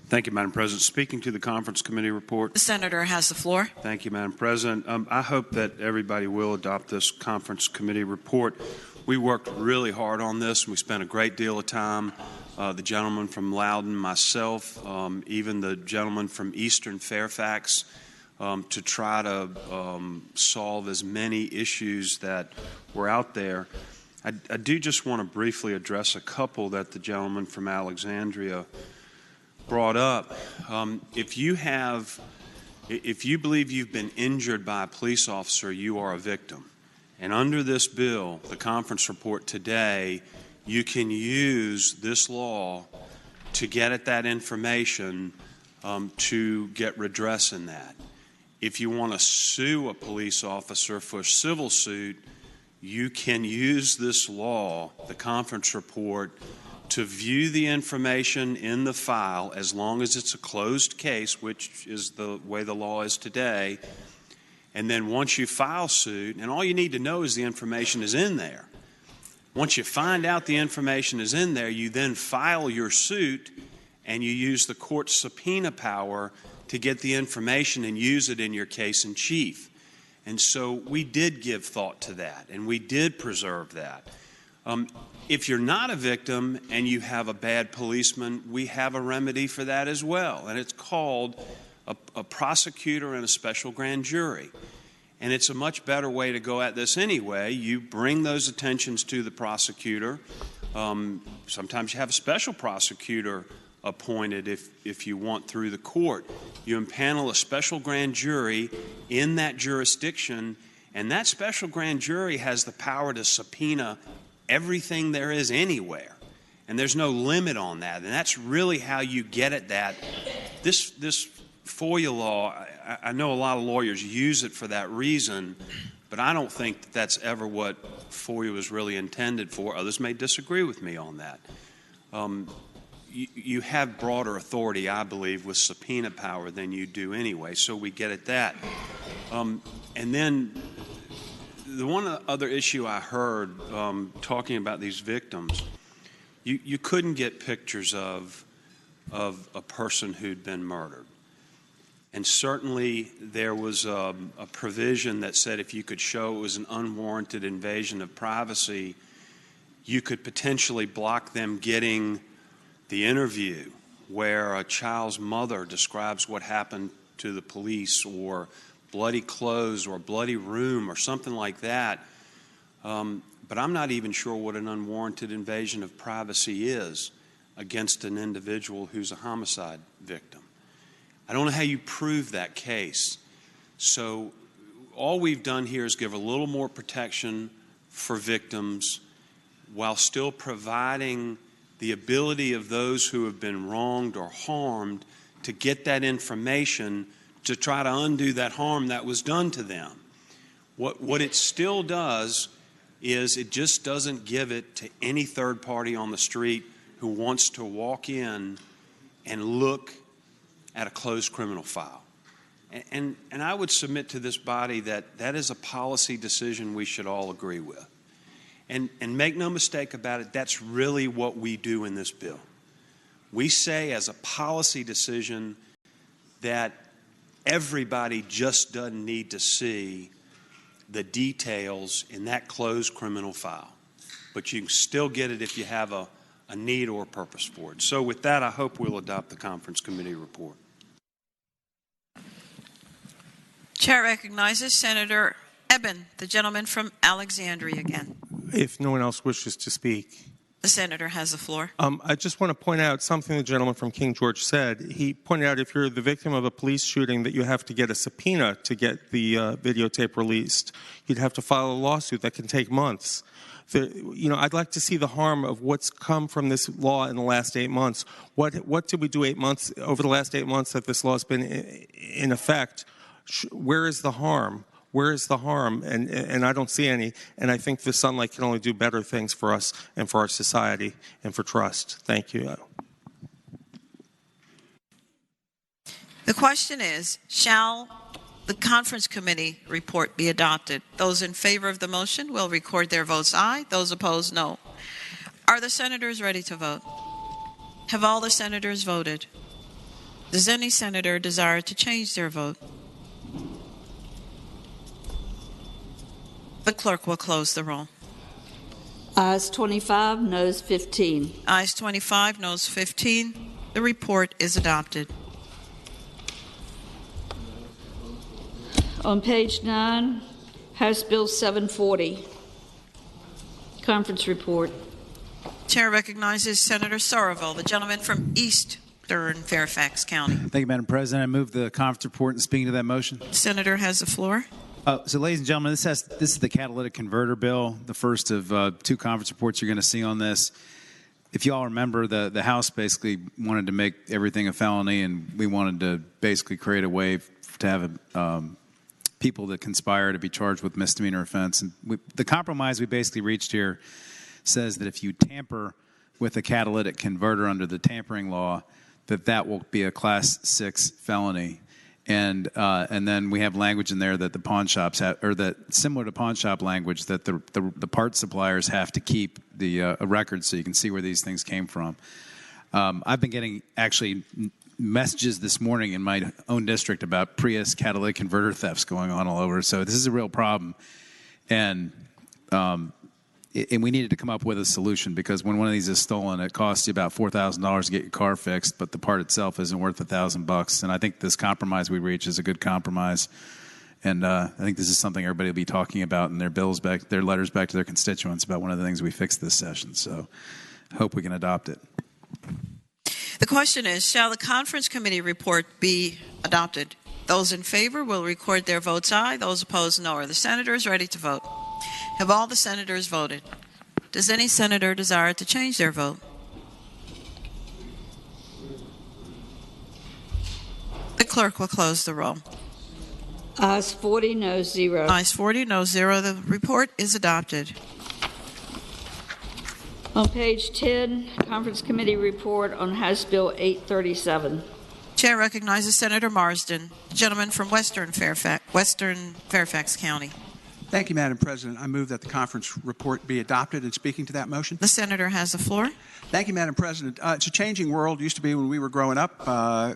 Thank you, Madam President. Speaking to the conference committee report. The senator has the floor. Thank you, Madam President. I hope that everybody will adopt this conference committee report. We worked really hard on this, and we spent a great deal of time. The gentleman from Loudoun, myself, even the gentleman from Eastern Fairfax, to try to solve as many issues that were out there. I do just want to briefly address a couple that the gentleman from Alexandria brought up. If you believe you've been injured by a police officer, you are a victim. And under this bill, the conference report today, you can use this law to get at that information to get redress in that. If you want to sue a police officer for a civil suit, you can use this law, the conference report, to view the information in the file as long as it's a closed case, which is the way the law is today. And then once you file suit, and all you need to know is the information is in there. Once you find out the information is in there, you then file your suit and you use the court's subpoena power to get the information and use it in your case in chief. And so we did give thought to that, and we did preserve that. If you're not a victim and you have a bad policeman, we have a remedy for that as well, and it's called a prosecutor and a special grand jury. And it's a much better way to go at this anyway. You bring those attentions to the prosecutor. Sometimes you have a special prosecutor appointed if you want through the court. You impanel a special grand jury in that jurisdiction, and that special grand jury has the power to subpoena everything there is anywhere. And there's no limit on that. And that's really how you get at that. This FOIA law, I know a lot of lawyers use it for that reason, but I don't think that that's ever what FOIA was really intended for. Others may disagree with me on that. You have broader authority, I believe, with subpoena power than you do anyway, so we get at that. And then the one other issue I heard talking about these victims, you couldn't get pictures of a person who'd been murdered. And certainly there was a provision that said if you could show it was an unwarranted invasion of privacy, you could potentially block them getting the interview where a child's mother describes what happened to the police, or bloody clothes or a bloody room or something like that. But I'm not even sure what an unwarranted invasion of privacy is against an individual who's a homicide victim. I don't know how you prove that case. So all we've done here is give a little more protection for victims while still providing the ability of those who have been wronged or harmed to get that information to try to undo that harm that was done to them. What it still does is it just doesn't give it to any third party on the street who wants to walk in and look at a closed criminal file. And I would submit to this body that that is a policy decision we should all agree with. And make no mistake about it, that's really what we do in this bill. We say as a policy decision that everybody just doesn't need to see the details in that closed criminal file. But you can still get it if you have a need or a purpose for it. So with that, I hope we'll adopt the conference committee report. Chair recognizes Senator Eben, the gentleman from Alexandria again. If no one else wishes to speak. The senator has the floor. I just want to point out something the gentleman from King George said. He pointed out if you're the victim of a police shooting that you have to get a subpoena to get the videotape released. You'd have to file a lawsuit that can take months. I'd like to see the harm of what's come from this law in the last 8 months. What did we do 8 months, over the last 8 months that this law has been in effect? Where is the harm? Where is the harm? And I don't see any. And I think the sunlight can only do better things for us and for our society and for trust. Thank you. The question is, shall the conference committee report be adopted? Those in favor of the motion will record their votes aye. Those opposed, no. Are the senators ready to vote? Have all the senators voted? Does any senator desire to change their vote? The clerk will close the roll. Ayes 25, noes 15. Ayes 25, noes 15. The report is adopted. On page 9, House Bill 740. Conference report. Chair recognizes Senator Sorreville, the gentleman from Eastern Fairfax County. Thank you, Madam President. I move the conference report and speaking to that motion. The senator has the floor. So, ladies and gentlemen, this is the catalytic converter bill, the first of two conference reports you're going to see on this. If you all remember, the House basically wanted to make everything a felony, and we wanted to basically create a way to have people that conspire to be charged with misdemeanor offense. And the compromise we basically reached here says that if you tamper with a catalytic converter under the tampering law, that will be a Class 6 felony. And then we have language in there that the pawn shops have, or that similar to pawn shop language, that the part suppliers have to keep a record so you can see where these things came from. I've been getting actually messages this morning in my own district about Prius catalytic converter thefts going on all over. So this is a real problem, and we needed to come up with a solution, because when one of these is stolen, it costs you about $4,000 to get your car fixed, but the part itself isn't worth $1,000. And I think this compromise we reach is a good compromise. And I think this is something everybody will be talking about in their letters back to their constituents about one of the things we fixed this session. So I hope we can adopt it. The question is, shall the conference committee report be adopted? Those in favor will record their votes aye. Those opposed, no. Are the senators ready to vote? Have all the senators voted? Does any senator desire to change their vote? The clerk will close the roll. Ayes 40, noes 0. Ayes 40, noes 0. The report is adopted. On page 10, Conference Committee report on House Bill 837. Chair recognizes Senator Marsden, the gentleman from Western Fairfax County. Thank you, Madam President. I move that the conference report be adopted. And speaking to that motion. The senator has the floor. Thank you, Madam President. It's a changing world. It used to be when we were growing up,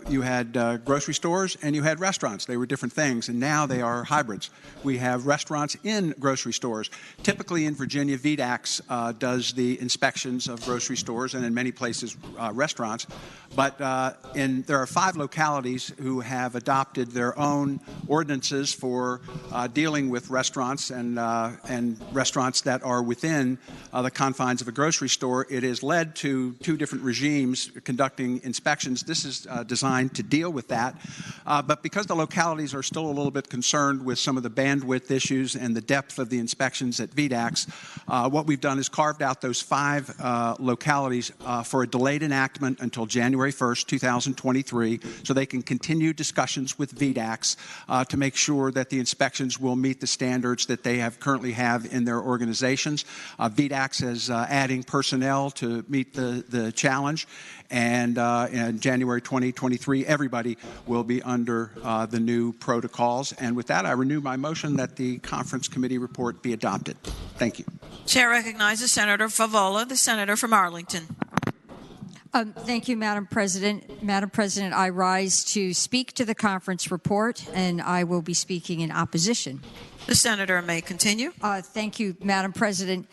you had grocery stores and you had restaurants. They were different things, and now they are hybrids. We have restaurants in grocery stores. Typically in Virginia, VDAX does the inspections of grocery stores, and in many places restaurants. But there are 5 localities who have adopted their own ordinances for dealing with restaurants and restaurants that are within the confines of a grocery store. It has led to 2 different regimes conducting inspections. This is designed to deal with that. But because the localities are still a little bit concerned with some of the bandwidth issues and the depth of the inspections at VDAX, what we've done is carved out those 5 localities for a delayed enactment until January 1st, 2023, so they can continue discussions with VDAX to make sure that the inspections will meet the standards that that they currently have in their organizations. VDAX is adding personnel to meet the challenge. And in January 2023, everybody will be under the new protocols. And with that, I renew my motion that the conference committee report be adopted. Thank you. Chair recognizes Senator Favola, the senator from Arlington. Thank you, Madam President. Madam President, I rise to speak to the conference report, and I will be speaking in opposition. The senator may continue. Thank you, Madam President.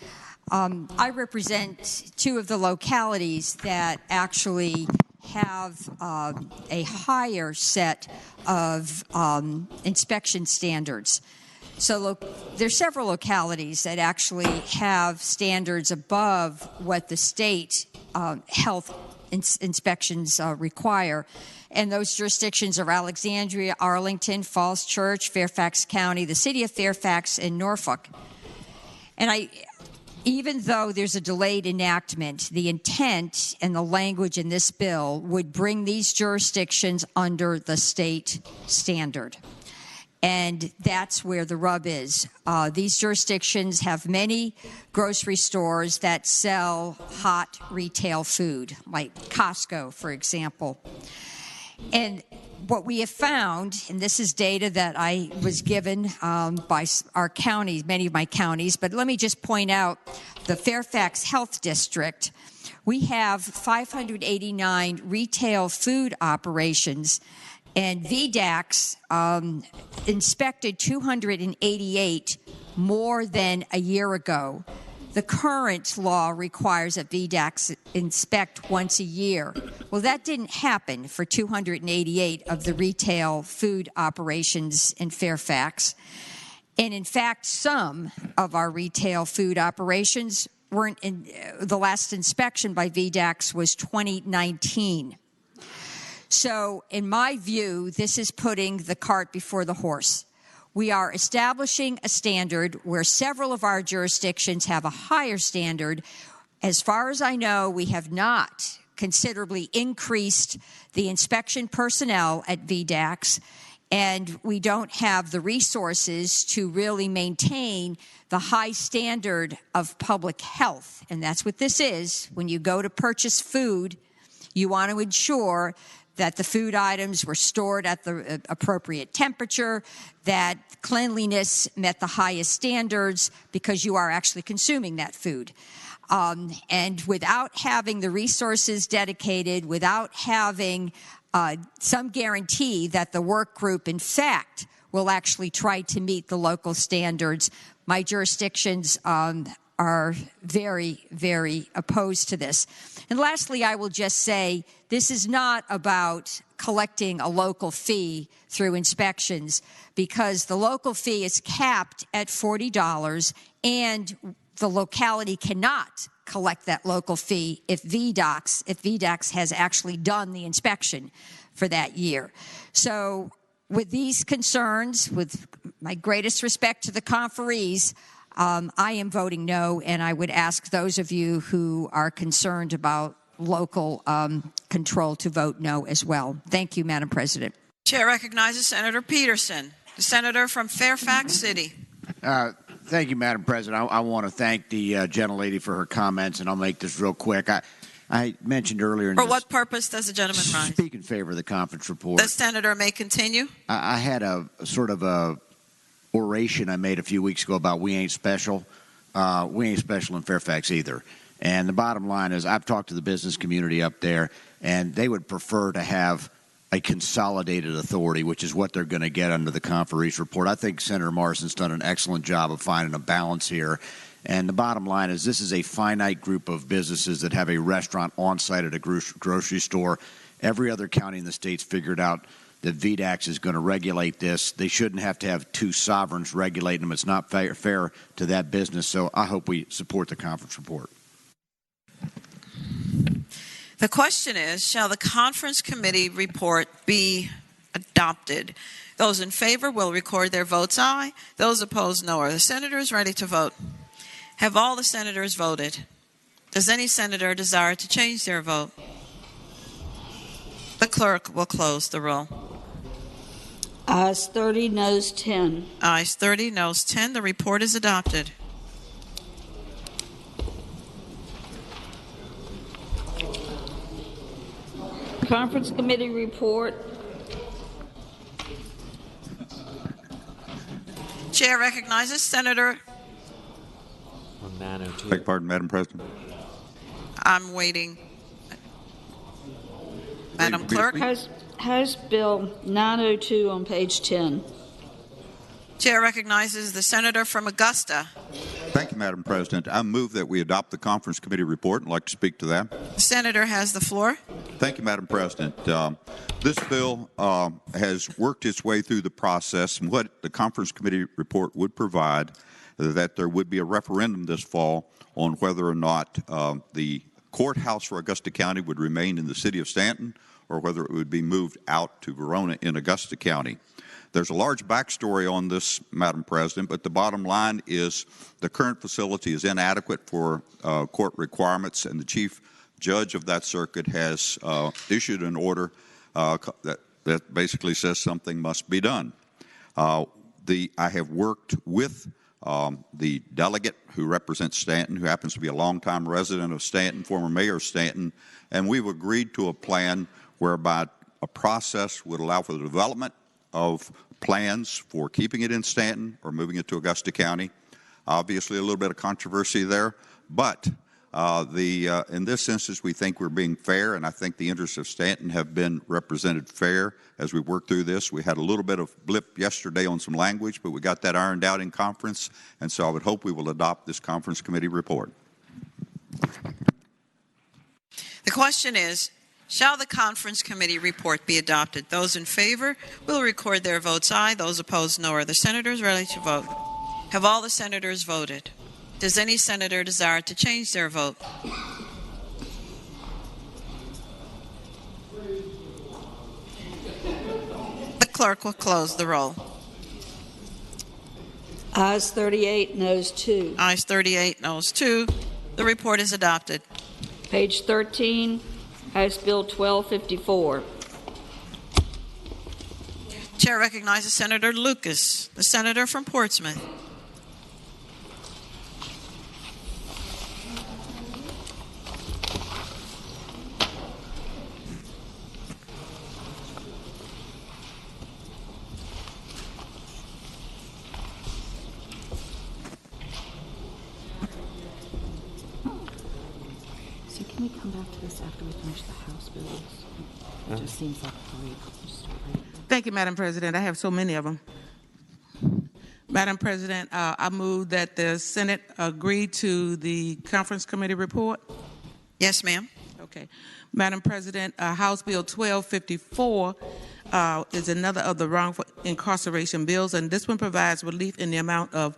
I represent two of the localities that actually have a higher set of inspection standards. So there's several localities that actually have standards above what the state health inspections require. And those jurisdictions are Alexandria, Arlington, Falls Church, Fairfax County, the city of Fairfax, and Norfolk. And even though there's a delayed enactment, the intent and the language in this bill would bring these jurisdictions under the state standard. And that's where the rub is. These jurisdictions have many grocery stores that sell hot retail food, like Costco, for example. And what we have found, and this is data that I was given by our counties, many of my counties, but let me just point out the Fairfax Health District. We have 589 retail food operations, and VDAX inspected 288 more than a year ago. The current law requires that VDAX inspect once a year. Well, that didn't happen for 288 of the retail food operations in Fairfax. And in fact, some of our retail food operations weren't in, the last inspection by VDAX was 2019. So, in my view, this is putting the cart before the horse. We are establishing a standard where several of our jurisdictions have a higher standard. As far as I know, we have not considerably increased the inspection personnel at VDAX, and we don't have the resources to really maintain the high standard of public health. And that's what this is. When you go to purchase food, you want to ensure that the food items were stored at the appropriate temperature, that cleanliness met the highest standards because you are actually consuming that food. And without having the resources dedicated, without having some guarantee that the work group, in fact, will actually try to meet the local standards, my jurisdictions are very, very opposed to this. And lastly, I will just say this is not about collecting a local fee through inspections, because the local fee is capped at $40 and the locality cannot collect that local fee if VDAX has actually done the inspection for that year. So with these concerns, with my greatest respect to the conferees, I am voting no, and I would ask those of you who are concerned about local control to vote no as well. Thank you, Madam President. Chair recognizes Senator Peterson, the senator from Fairfax City. Thank you, Madam President. I want to thank the gentlelady for her comments, and I'll make this real quick. I mentioned earlier. For what purpose does the gentleman rise? Speak in favor of the conference report. The senator may continue. I had a sort of a oration I made a few weeks ago about we ain't special. We ain't special in Fairfax either. And the bottom line is I've talked to the business community up there, and they would prefer to have a consolidated authority, which is what they're going to get under the conferee's report. I think Senator Morrison's done an excellent job of finding a balance here. And the bottom line is this is a finite group of businesses that have a restaurant on site at a grocery store. Every other county in the state's figured out that VDAX is going to regulate this. They shouldn't have to have two sovereigns regulating them. It's not fair to that business. So I hope we support the conference report. The question is, shall the conference committee report be adopted? Those in favor will record their votes aye. Those opposed, no. Are the senators ready to vote? Have all the senators voted? Does any senator desire to change their vote? The clerk will close the roll. Ayes 30, noes 10. Ayes 30, noes 10. The report is adopted. Conference Committee report. Chair recognizes Senator. On 902. Beg pardon, Madam President. I'm waiting. Madam Clerk. House Bill 902 on page 10. Chair recognizes the Senator from Augusta. Thank you, Madam President. I move that we adopt the Conference Committee report and like to speak to that. The Senator has the floor. Thank you, Madam President. This bill has worked its way through the process, and what the Conference Committee report would provide that there would be a referendum this fall on whether or not the courthouse for Augusta County would remain in the city of Stanton or whether it would be moved out to Verona in Augusta County. There's a large backstory on this, Madam President, but the bottom line is the current facility is inadequate for court requirements, and the chief judge of that circuit has issued an order that basically says something must be done. I have worked with the delegate who represents Stanton, who happens to be a longtime resident of Stanton, former mayor of Stanton, and we've agreed to a plan whereby a process would allow for the development of plans for keeping it in Stanton or moving it to Augusta County. Obviously, a little bit of controversy there, but in this instance, we think we're being fair, and I think the interests of Stanton have been represented fair as we work through this. We had a little bit of blip yesterday on some language, but we got that ironed out in conference, and so I would hope we will adopt this Conference Committee report. The question is, shall the Conference Committee report be adopted? Those in favor will record their votes aye. Those opposed, no. Are the senators ready to vote? Have all the senators voted? Does any senator desire to change their vote? The clerk will close the roll. Ayes 38, noes 2. Ayes 38, noes 2. The report is adopted. Page 13, House Bill 1254. Chair recognizes Senator Lucas, the senator from Portsmouth. So can we come back to this after we finish the House bills? It just seems like hurry. Thank you, Madam President. I have so many of them. Madam President, I move that the Senate agree to the Conference Committee report. Yes, ma'am. Okay. Madam President, House Bill 1254 is another of the wrongful incarceration bills, and this one provides relief in the amount of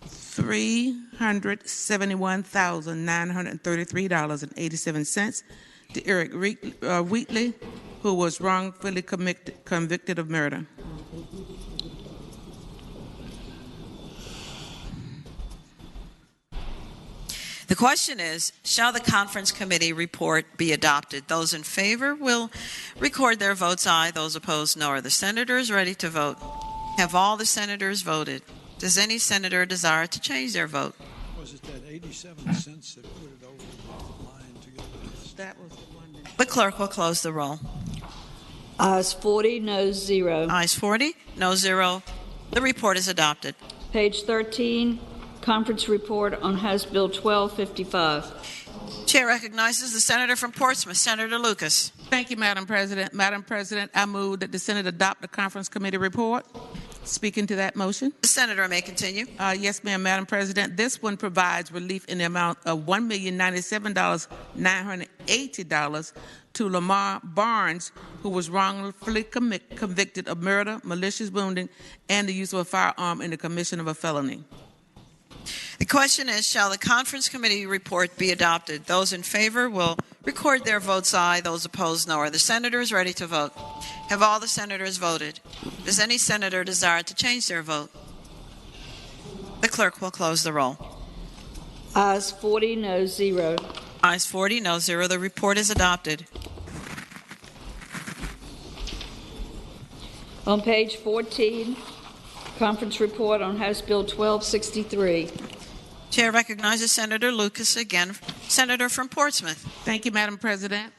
$371,933.87 to Eric Wheatley, who was wrongfully convicted of murder. The question is, shall the Conference Committee report be adopted? Those in favor will record their votes aye. Those opposed, no. Are the senators ready to vote? Have all the senators voted? Does any senator desire to change their vote? Was it that 87 cents that put it over the line to get this? That was the one. The clerk will close the roll. Ayes 40, noes 0. Ayes 40, no 0. The report is adopted. Page 13, Conference report on House Bill 1255. Chair recognizes the senator from Portsmouth, Senator Lucas. Thank you, Madam President. Madam President, I move that the Senate adopt the Conference Committee report. Speaking to that motion. The senator may continue. Yes, ma'am, Madam President. This one provides relief in the amount of $1,097,980 to Lamar Barnes, who was wrongfully convicted of murder, malicious wounding, and the use of a firearm in the commission of a felony. The question is, shall the Conference Committee report be adopted? Those in favor will record their votes aye. Those opposed, no. Are the senators ready to vote? Have all the senators voted? Does any senator desire to change their vote? The clerk will close the roll. Ayes 40, no 0. Ayes 40, no 0. The report is adopted. On page 14, conference report on House Bill 1263. Chair recognizes Senator Lucas again, Senator from Portsmouth. Thank you, Madam President.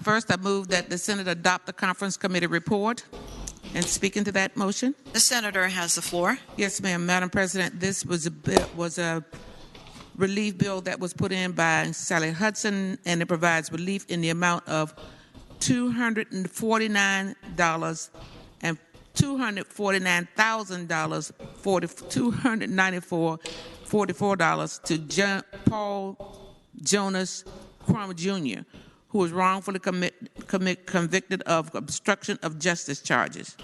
First, I move that the Senate adopt the conference committee report. And speaking to that motion? The senator has the floor. Yes, ma'am. Madam President, this was a relief bill that was put in by Sally Hudson, and it provides relief in the amount of $249,000 and $249,000, $294 to Paul Jonas Crum Jr., who was wrongfully convicted of obstruction of justice charges.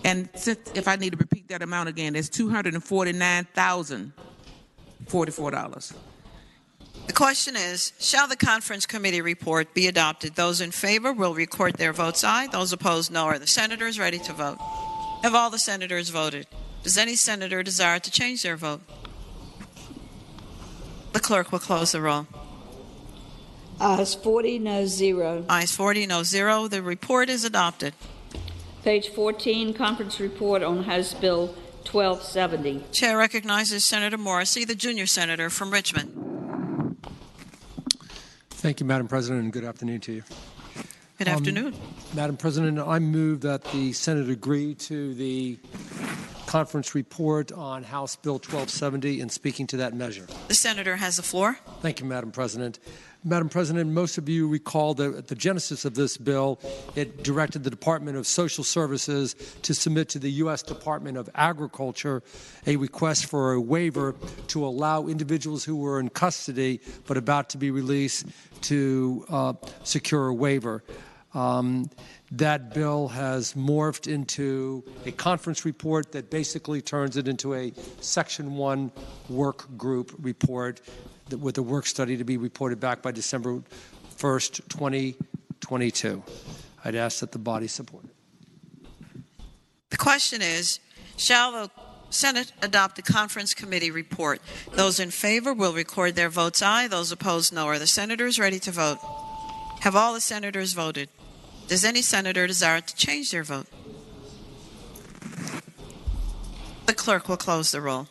And if I need to repeat that amount again, it's $249,044. The question is, shall the conference committee report be adopted? Those in favor will record their votes aye. Those opposed, no. Are the senators ready to vote? Have all the senators voted? Does any senator desire to change their vote? The clerk will close the roll. Ayes 40, no 0. Ayes 40, no 0. The report is adopted. Page 14, conference report on House Bill 1270. Chair recognizes Senator Morrissey, the junior senator from Richmond. Thank you, Madam President, and good afternoon to you. Good afternoon. Madam President, I move that the Senate agree to the conference report on House Bill 1270 and speaking to that measure. The senator has the floor. Thank you, Madam President. Madam President, most of you recall that at the genesis of this bill, it directed the Department of Social Services to submit to the U.S. Department of Agriculture a request for a waiver to allow individuals who were in custody but about to be released to secure a waiver. That bill has morphed into a conference report that basically turns it into a Section 1 work group report with a work study to be reported back by December 1st, 2022. I'd ask that the body support it. The question is, shall the Senate adopt the conference committee report? Those in favor will record their votes aye. Those opposed, no. Are the senators ready to vote? Have all the senators voted? Does any senator desire to change their vote? The clerk will close the roll.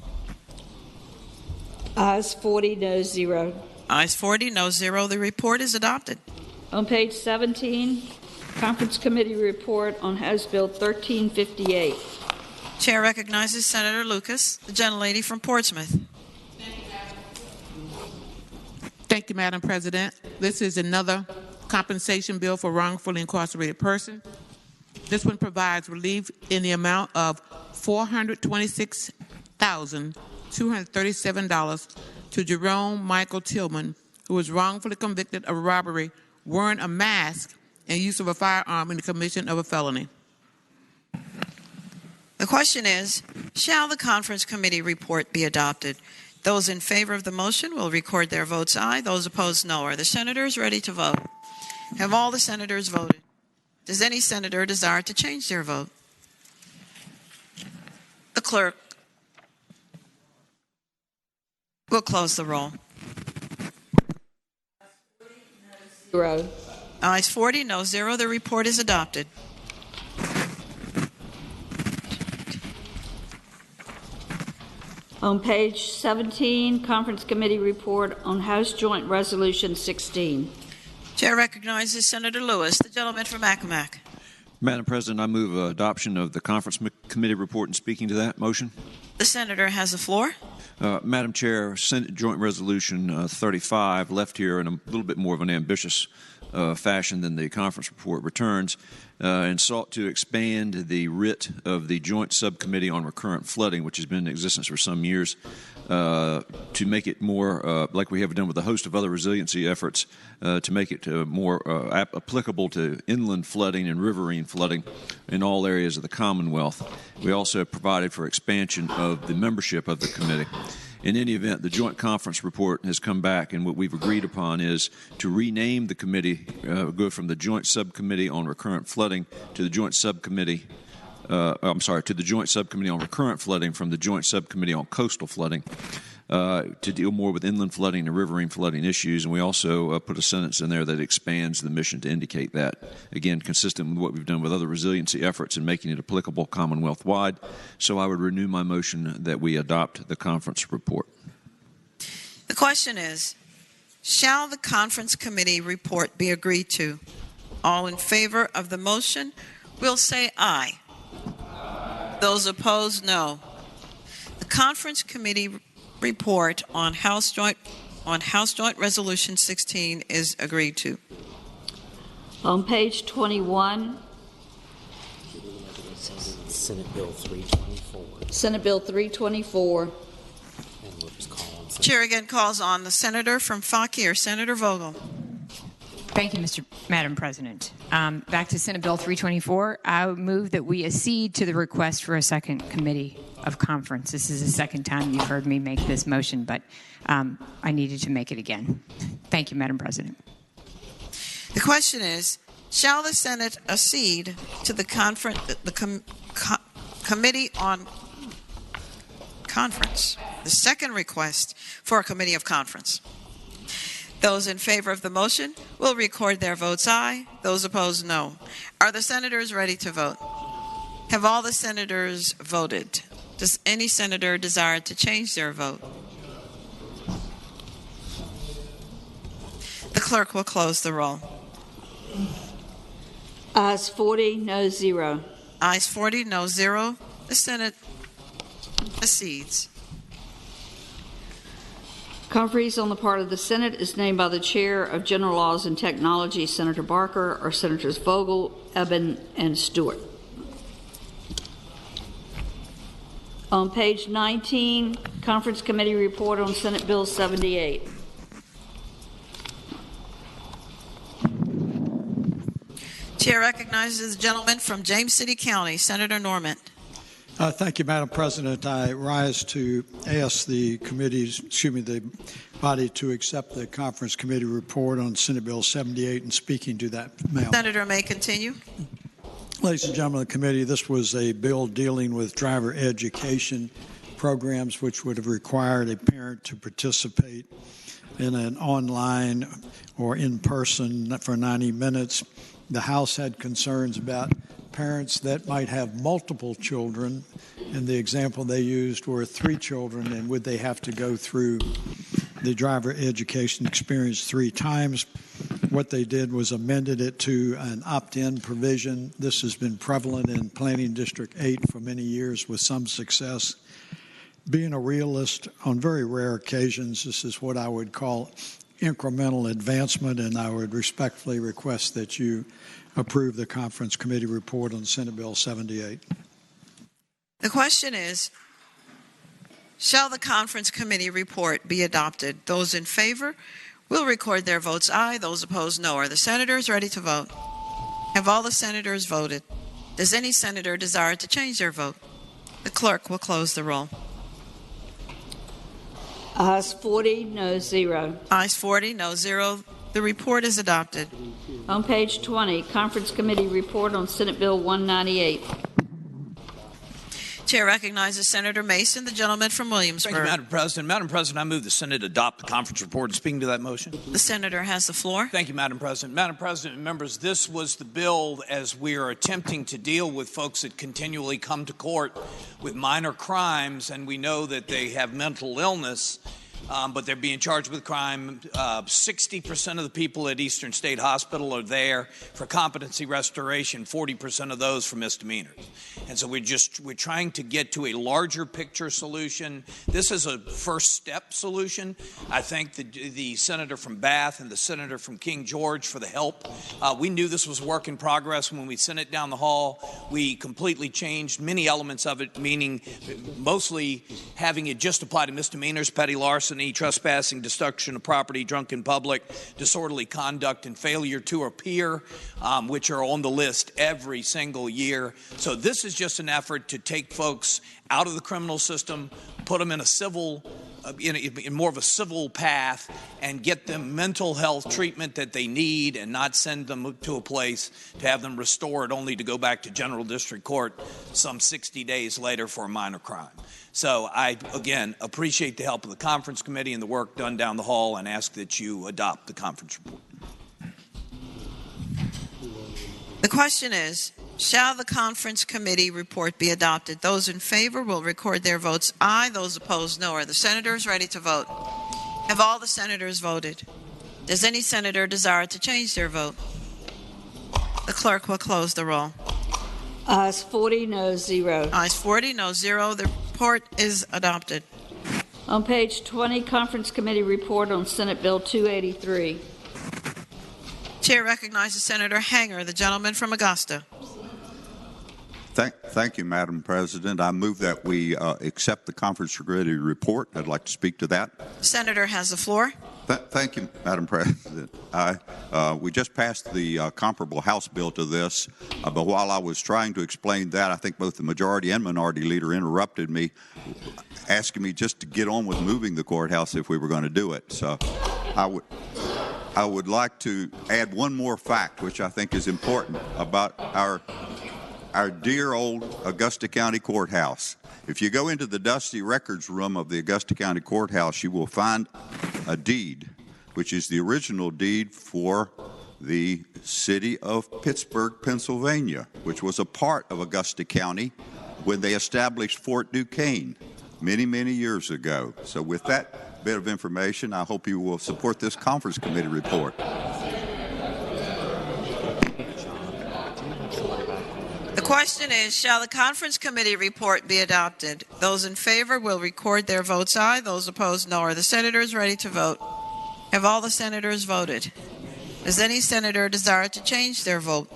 Ayes 40, no 0. Ayes 40, no 0. The report is adopted. On page 17, conference committee report on House Bill 1358. Chair recognizes Senator Lucas, the gentlelady from Portsmouth. Thank you, Madam President. This is another compensation bill for wrongfully incarcerated person. This one provides relief in the amount of $426,237 to Jerome Michael Tillman, who was wrongfully convicted of robbery, wearing a mask, and use of a firearm in the commission of a felony. The question is, shall the conference committee report be adopted? Those in favor of the motion will record their votes aye. Those opposed, no. Are the senators ready to vote? Have all the senators voted? Does any senator desire to change their vote? The clerk will close the roll. 0. Ayes 40, no 0. The report is adopted. On page 17, conference committee report on House Joint Resolution 16. Chair recognizes Senator Lewis, the gentleman from Accomack. Madam President, I move adoption of the conference committee report and speaking to that motion. The senator has the floor. Madam Chair, Senate Joint Resolution 35 left here in a little bit more of an ambitious fashion than the conference report returns and sought to expand the writ of the Joint Subcommittee on Recurrent Flooding, which has been in existence for some years, to make it more, like we have done with a host of other resiliency efforts, to make it more applicable to inland flooding and riverine flooding in all areas of the Commonwealth. We also have provided for expansion of the membership of the committee. In any event, the joint conference report has come back, and what we've agreed upon is to rename the committee, go from the Joint Subcommittee on Recurrent Flooding to the Joint Subcommittee to the Joint Subcommittee on Recurrent Flooding from the Joint Subcommittee on Coastal Flooding. to deal more with inland flooding and riverine flooding issues. And we also put a sentence in there that expands the mission to indicate that, again, consistent with what we've done with other resiliency efforts and making it applicable Commonwealth-wide. So I would renew my motion that we adopt the conference report. The question is, shall the conference committee report be agreed to? All in favor of the motion will say aye. Those opposed, no. The conference committee report on House Joint Resolution 16 is agreed to. On page 21, Senate Bill 324. Senate Bill 324. Chair again calls on the senator from Fauquier, Senator Vogel. Thank you, Madam President. Back to Senate Bill 324. I move that we accede to the request for a second committee of conference. This is the second time you've heard me make this motion, but I needed to make it again. Thank you, Madam President. The question is, shall the Senate accede to the Committee on Conference, the second request for a committee of conference? Those in favor of the motion will record their votes aye. Those opposed, no. Are the senators ready to vote? Have all the senators voted? Does any senator desire to change their vote? The clerk will close the roll. Ayes 40, no 0. Ayes 40, no 0. The Senate accedes. Conferees on the part of the Senate is named by the Chair of General Laws and Technology, Senator Barker, or Senators Vogel, Eben, and Stewart. On page 19, Conference Committee report on Senate Bill 78. Chair recognizes the gentleman from James City County, Senator Norman. Thank you, Madam President. I rise to ask the body to accept the conference committee report on Senate Bill 78 and speaking to that matter. Senator may continue. Ladies and gentlemen of the committee, this was a bill dealing with driver education programs which would have required a parent to participate in an online or in person for 90 minutes. The House had concerns about parents that might have multiple children, and the example they used were 3 children, and would they have to go through the driver education experience 3 times? What they did was amended it to an opt-in provision. This has been prevalent in Planning District 8 for many years with some success. Being a realist, on very rare occasions, this is what I would call incremental advancement, and I would respectfully request that you approve the conference committee report on Senate Bill 78. The question is, shall the conference committee report be adopted? Those in favor will record their votes aye. Those opposed, no. Are the senators ready to vote? Have all the senators voted? Does any senator desire to change their vote? The clerk will close the roll. Ayes 40, no 0. Ayes 40, no 0. The report is adopted. On page 20, Conference Committee report on Senate Bill 198. Chair recognizes Senator Mason, the gentleman from Williamsburg. Thank you, Madam President. Madam President, I move the Senate adopt the conference report. And speaking to that motion. The senator has the floor. Thank you, Madam President. Madam President, members, this was the bill as we are attempting to deal with folks that continually come to court with minor crimes, and we know that they have mental illness. But they're being charged with crime. 60% of the people at Eastern State Hospital are there for competency restoration, 40% of those for misdemeanors. And so we're trying to get to a larger picture solution. This is a first step solution. I thank the senator from Bath and the senator from King George for the help. We knew this was a work in progress when we sent it down the hall. We completely changed many elements of it, meaning mostly having it just apply to misdemeanors, petty larceny, trespassing, destruction of property, drunken public, disorderly conduct, and failure to appear, which are on the list every single year. So this is just an effort to take folks out of the criminal system, put them in a civil in more of a civil path and get them mental health treatment that they need and not send them to a place to have them restored only to go back to General District Court some 60 days later for a minor crime. So I, again, appreciate the help of the Conference Committee and the work done down the hall and ask that you adopt the conference report. The question is, shall the Conference Committee report be adopted? Those in favor will record their votes aye. Those opposed, no. Are the senators ready to vote? Have all the senators voted? Does any senator desire to change their vote? The clerk will close the roll. Ayes 40, no 0. Ayes 40, no 0. The report is adopted. On page 20, Conference Committee report on Senate Bill 283. Chair recognizes Senator Hanger, the gentleman from Augusta. Thank you, Madam President. I move that we accept the Conference Committee report. I'd like to speak to that. The senator has the floor. Thank you, Madam President. We just passed the comparable House bill to this, but while I was trying to explain that, I think both the majority and minority leader interrupted me, asking me just to get on with moving the courthouse if we were going to do it. So I would like to add one more fact, which I think is important, about our dear old Augusta County Courthouse. If you go into the dusty records room of the Augusta County Courthouse, you will find a deed, which is the original deed for the city of Pittsburgh, Pennsylvania, which was a part of Augusta County when they established Fort Duquesne many, many years ago. So with that bit of information, I hope you will support this Conference Committee report. The question is, shall the Conference Committee report be adopted? Those in favor will record their votes aye. Those opposed, no. Are the senators ready to vote? Have all the senators voted? Does any senator desire to change their vote?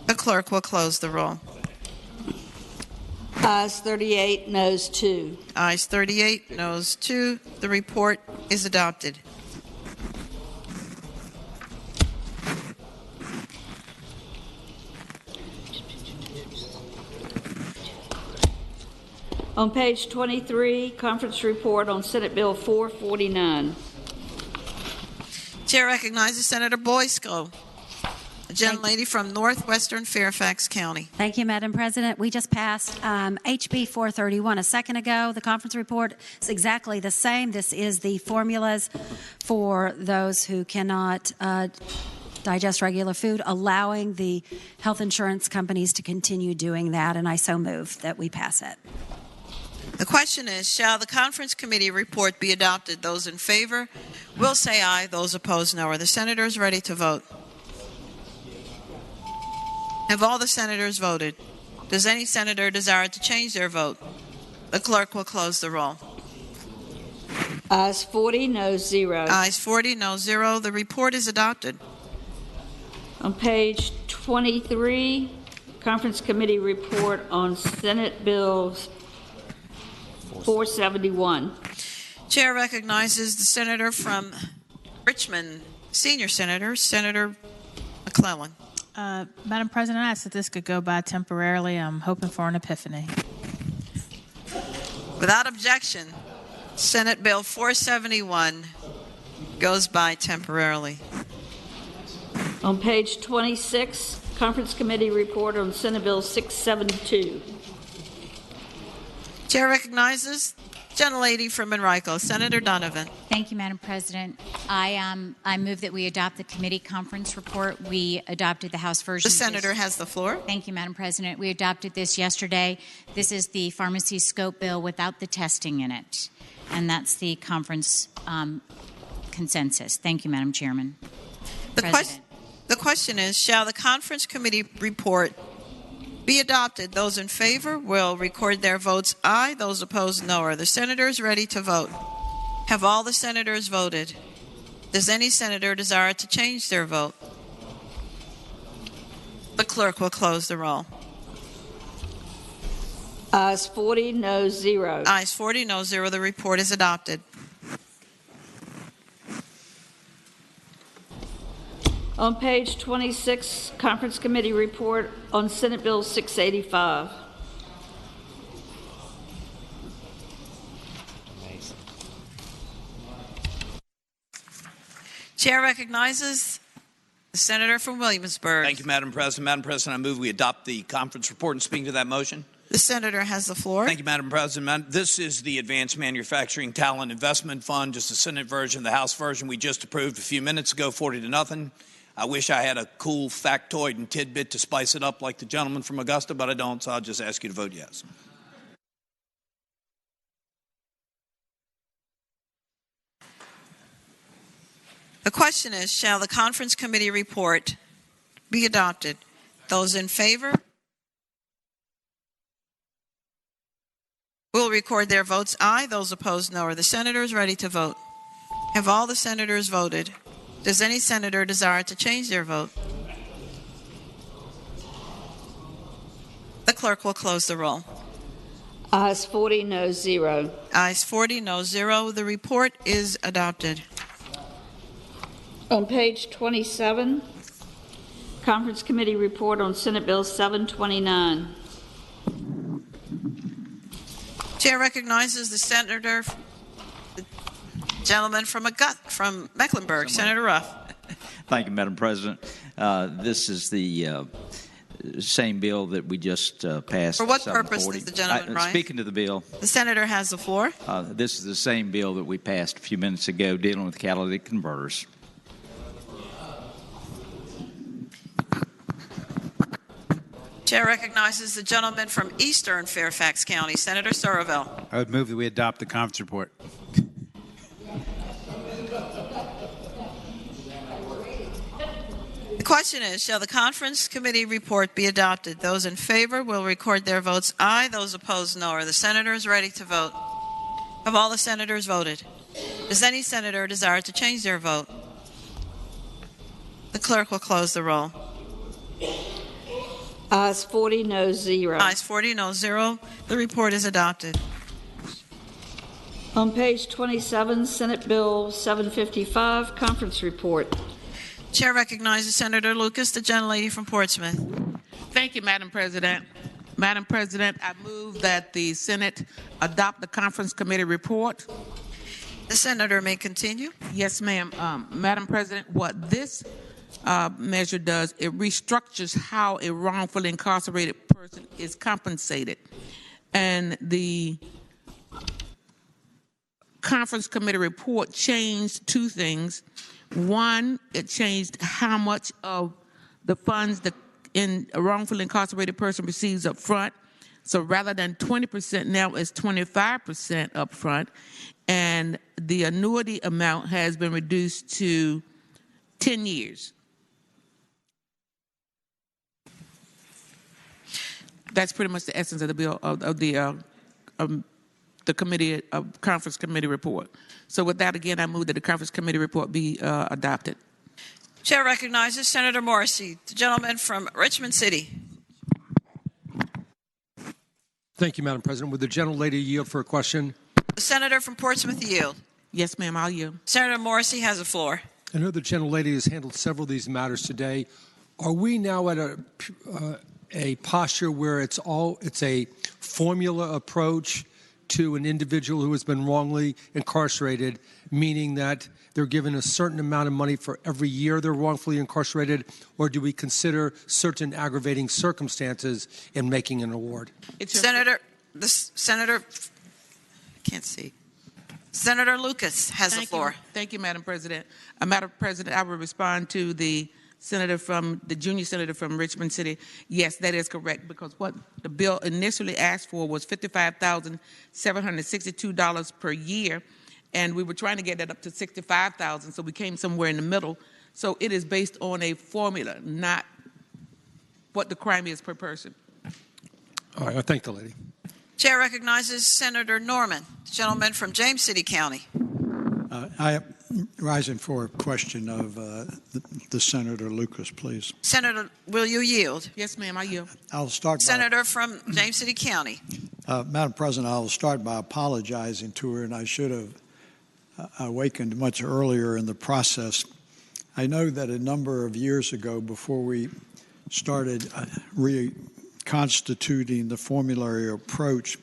The clerk will close the roll. Ayes 38, noes 2. Ayes 38, noes 2. The report is adopted. On page 23, conference report on Senate Bill 449. Chair recognizes Senator Boysko, a gentlelady from northwestern Fairfax County. Thank you, Madam President. We just passed HB 431 a second ago. The conference report is exactly the same. This is the formulas for those who cannot digest regular food, allowing the health insurance companies to continue doing that, and I so move that we pass it. The question is, shall the Conference Committee report be adopted? Those in favor will say aye. Those opposed, no. Are the senators ready to vote? Have all the senators voted? Does any senator desire to change their vote? The clerk will close the roll. Ayes 40, no 0. Ayes 40, no 0. The report is adopted. On page 23, Conference Committee report on Senate Bills 471. Chair recognizes the senator from Richmond, senior senator, Senator McClellan. Madam President, I asked that this could go by temporarily. I'm hoping for an epiphany. Without objection, Senate Bill 471 goes by temporarily. On page 26, Conference Committee report on Senate Bill 672. Chair recognizes gentlelady from Enrico, Senator Donovan. Thank you, Madam President. I move that we adopt the committee conference report. We adopted the House version. The senator has the floor. Thank you, Madam President. We adopted this yesterday. This is the pharmacy scope bill without the testing in it, and that's the conference consensus. Thank you, Madam Chairman. The question is, shall the Conference Committee report be adopted? Those in favor will record their votes aye. Those opposed, no. Are the senators ready to vote? Have all the senators voted? Does any senator desire to change their vote? The clerk will close the roll. Ayes 40, no 0. Ayes 40, no 0. The report is adopted. On page 26, Conference Committee report on Senate Bill 685. Chair recognizes the senator from Williamsburg. Thank you, Madam President. Madam President, I move we adopt the conference report and speaking to that motion. The senator has the floor. Thank you, Madam President. This is the Advanced Manufacturing Talent Investment Fund, just the Senate version. The House version we just approved a few minutes ago, 40-0. I wish I had a cool factoid and tidbit to spice it up like the gentleman from Augusta, but I don't, so I'll just ask you to vote yes. The question is, shall the conference committee report be adopted? Those in favor will record their votes aye. Those opposed, no. Are the senators ready to vote? Have all the senators voted? Does any senator desire to change their vote? The clerk will close the roll. Ayes 40, no 0. Ayes 40, no 0. The report is adopted. On page 27, Conference Committee report on Senate Bill 729. Chair recognizes the senator, the gentleman from Mecklenburg, Senator Ruff. Thank you, Madam President. This is the same bill that we just passed. For what purpose does the gentleman rise? Speaking to the bill. The senator has the floor. This is the same bill that we passed a few minutes ago dealing with catalytic converters. Chair recognizes the gentleman from Eastern Fairfax County, Senator Surville. I would move that we adopt the conference report. The question is, shall the conference committee report be adopted? Those in favor will record their votes aye. Those opposed, no. Are the senators ready to vote? Have all the senators voted? Does any senator desire to change their vote? The clerk will close the roll. Ayes 40, no 0. Ayes 40, no 0. The report is adopted. On page 27, Senate Bill 755, conference report. Chair recognizes Senator Lucas, the gentlelady from Portsmouth. Thank you, Madam President. Madam President, I move that the Senate adopt the conference committee report. The senator may continue. Yes, ma'am. Madam President, what this measure does, it restructures how a wrongfully incarcerated person is compensated. And the conference committee report changed two things. One, it changed how much of the funds the a wrongfully incarcerated person receives up front. So rather than 20%, now it's 25% up front. And the annuity amount has been reduced to 10 years. That's pretty much the essence of the bill of the committee conference committee report. So with that, again, I move that the conference committee report be adopted. Chair recognizes Senator Morrissey, the gentleman from Richmond City. Thank you, Madam President. Would the gentlelady yield for a question? The senator from Portsmouth yield. Yes, ma'am, I'll yield. Senator Morrissey has the floor. I know the gentlelady has handled several of these matters today. Are we now at a posture where it's a formula approach to an individual who has been wrongly incarcerated, meaning that they're given a certain amount of money for every year they're wrongfully incarcerated, or do we consider certain aggravating circumstances in making an award? Senator Lucas has the floor. Thank you, Madam President. Madam President, I will respond to the junior senator from Richmond City. Yes, that is correct, because what the bill initially asked for was $55,762 per year, and we were trying to get that up to $65,000, so we came somewhere in the middle. So it is based on a formula, not what the crime is per person. All right, I thank the lady. Chair recognizes Senator Norman, the gentleman from James City County. I am rising for a question of the Senator Lucas, please. Senator, will you yield? Yes, ma'am, I yield. I'll start. Senator from James City County. Madam President, I'll start by apologizing to her, and I should have awakened much earlier in the process. I know that a number of years ago, before we started reconstituting the formulary approach,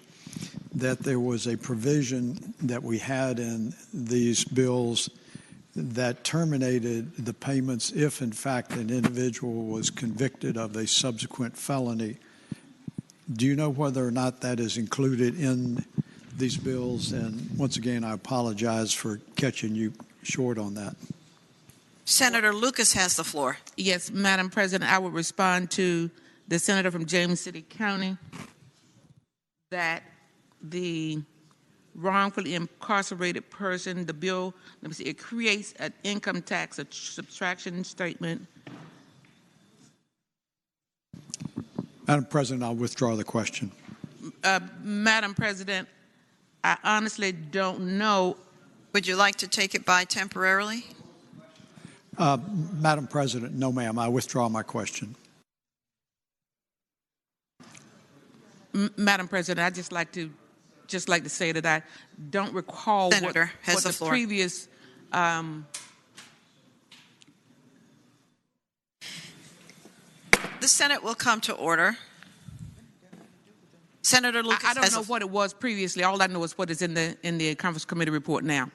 that there was a provision that we had in these bills that terminated the payments if, in fact, an individual was convicted of a subsequent felony. Do you know whether or not that is included in these bills? And once again, I apologize for catching you short on that. Senator Lucas has the floor. Yes, Madam President, I would respond to the senator from James City County that the wrongfully incarcerated person, the bill, let me see, it creates an income tax subtraction statement. Madam President, I'll withdraw the question. Madam President, I honestly don't know. Would you like to take it by temporarily? Madam President, no, ma'am. I withdraw my question. Madam President, I'd just like to say that I don't recall what the previous. The Senate will come to order. Senator Lucas, I don't know what it was previously. All I know is what is in the Conference Committee report now.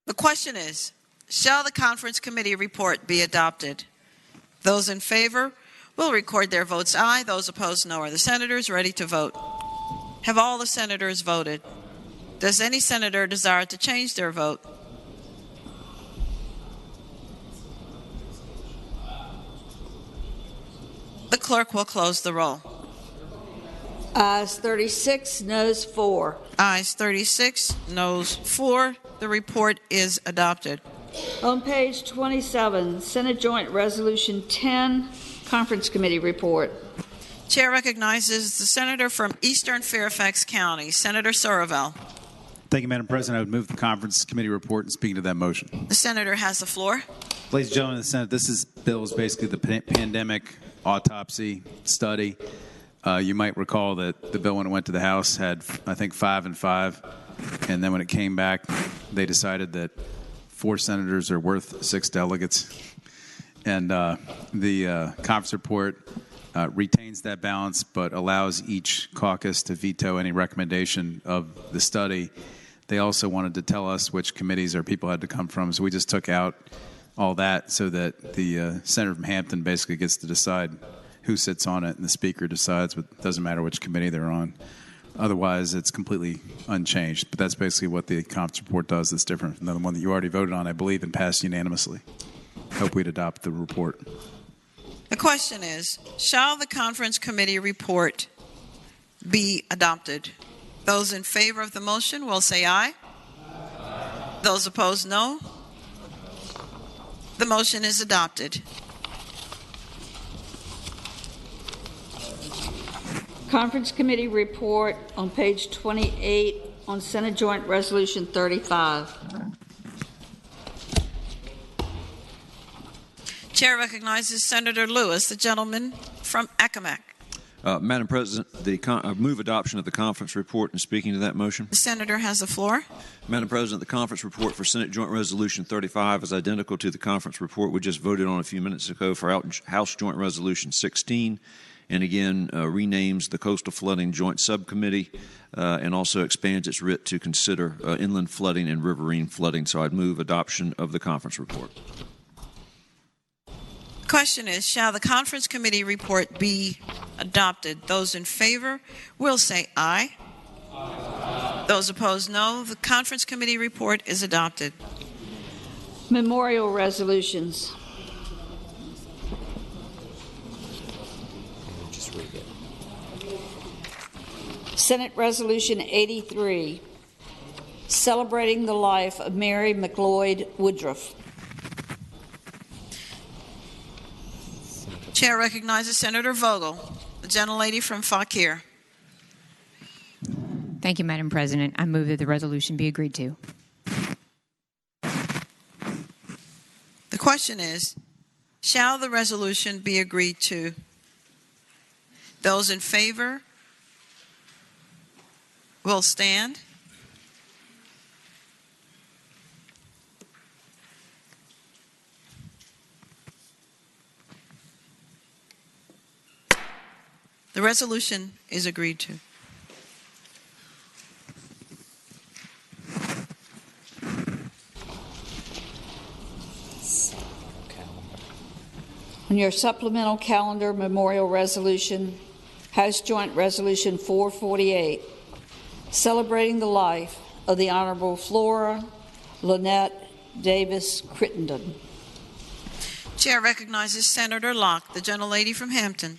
The question is, shall the Conference Committee report be adopted? Those in favor will record their votes aye. Those opposed, no. Are the senators ready to vote? Have all the senators voted? Does any senator desire to change their vote? The clerk will close the roll. Ayes 36, noes 4. Ayes 36, noes 4. The report is adopted. On page 27, Senate Joint Resolution 10, Conference Committee report. Chair recognizes the senator from Eastern Fairfax County, Senator Sorovell. Thank you, Madam President. I would move the Conference Committee report and speak to that motion. The senator has the floor. Ladies and gentlemen of the Senate, this bill is basically the pandemic autopsy study. You might recall that the bill, when it went to the House, had, I think, 5 and 5. And then when it came back, they decided that 4 senators are worth 6 delegates. And the conference report retains that balance, but allows each caucus to veto any recommendation of the study. They also wanted to tell us which committees our people had to come from, so we just took out all that so that the senator from Hampton basically gets to decide who sits on it, and the speaker decides, but it doesn't matter which committee they're on. Otherwise, it's completely unchanged. But that's basically what the conference report does that's different from the one that you already voted on, I believe, and passed unanimously. Hope we'd adopt the report. The question is, shall the conference committee report be adopted? Those in favor of the motion will say aye. Aye. Those opposed, no. The motion is adopted. Conference Committee report on page 28 on Senate Joint Resolution 35. Chair recognizes Senator Lewis, the gentleman from Accomack. Madam President, I move adoption of the conference report and speaking to that motion. The senator has the floor. Madam President, the conference report for Senate Joint Resolution 35 is identical to the conference report we just voted on a few minutes ago for House Joint Resolution 16, and again renames the Coastal Flooding Joint Subcommittee and also expands its writ to consider inland flooding and riverine flooding. So I'd move adoption of the conference report. Question is, shall the conference committee report be adopted? Those in favor will say aye. Aye. Those opposed, no. The conference committee report is adopted. Memorial resolutions. Just read it. Senate Resolution 83, celebrating the life of Mary McLeod Woodruff. Chair recognizes Senator Vogel, the gentlelady from Fauquier. Thank you, Madam President. I move that the resolution be agreed to. The question is, shall the resolution be agreed to? Those in favor will stand. The resolution is agreed to. On your supplemental calendar memorial resolution, House Joint Resolution 448, celebrating the life of the Honorable Flora Lynette Davis Crittenden. Chair recognizes Senator Locke, the gentlelady from Hampton.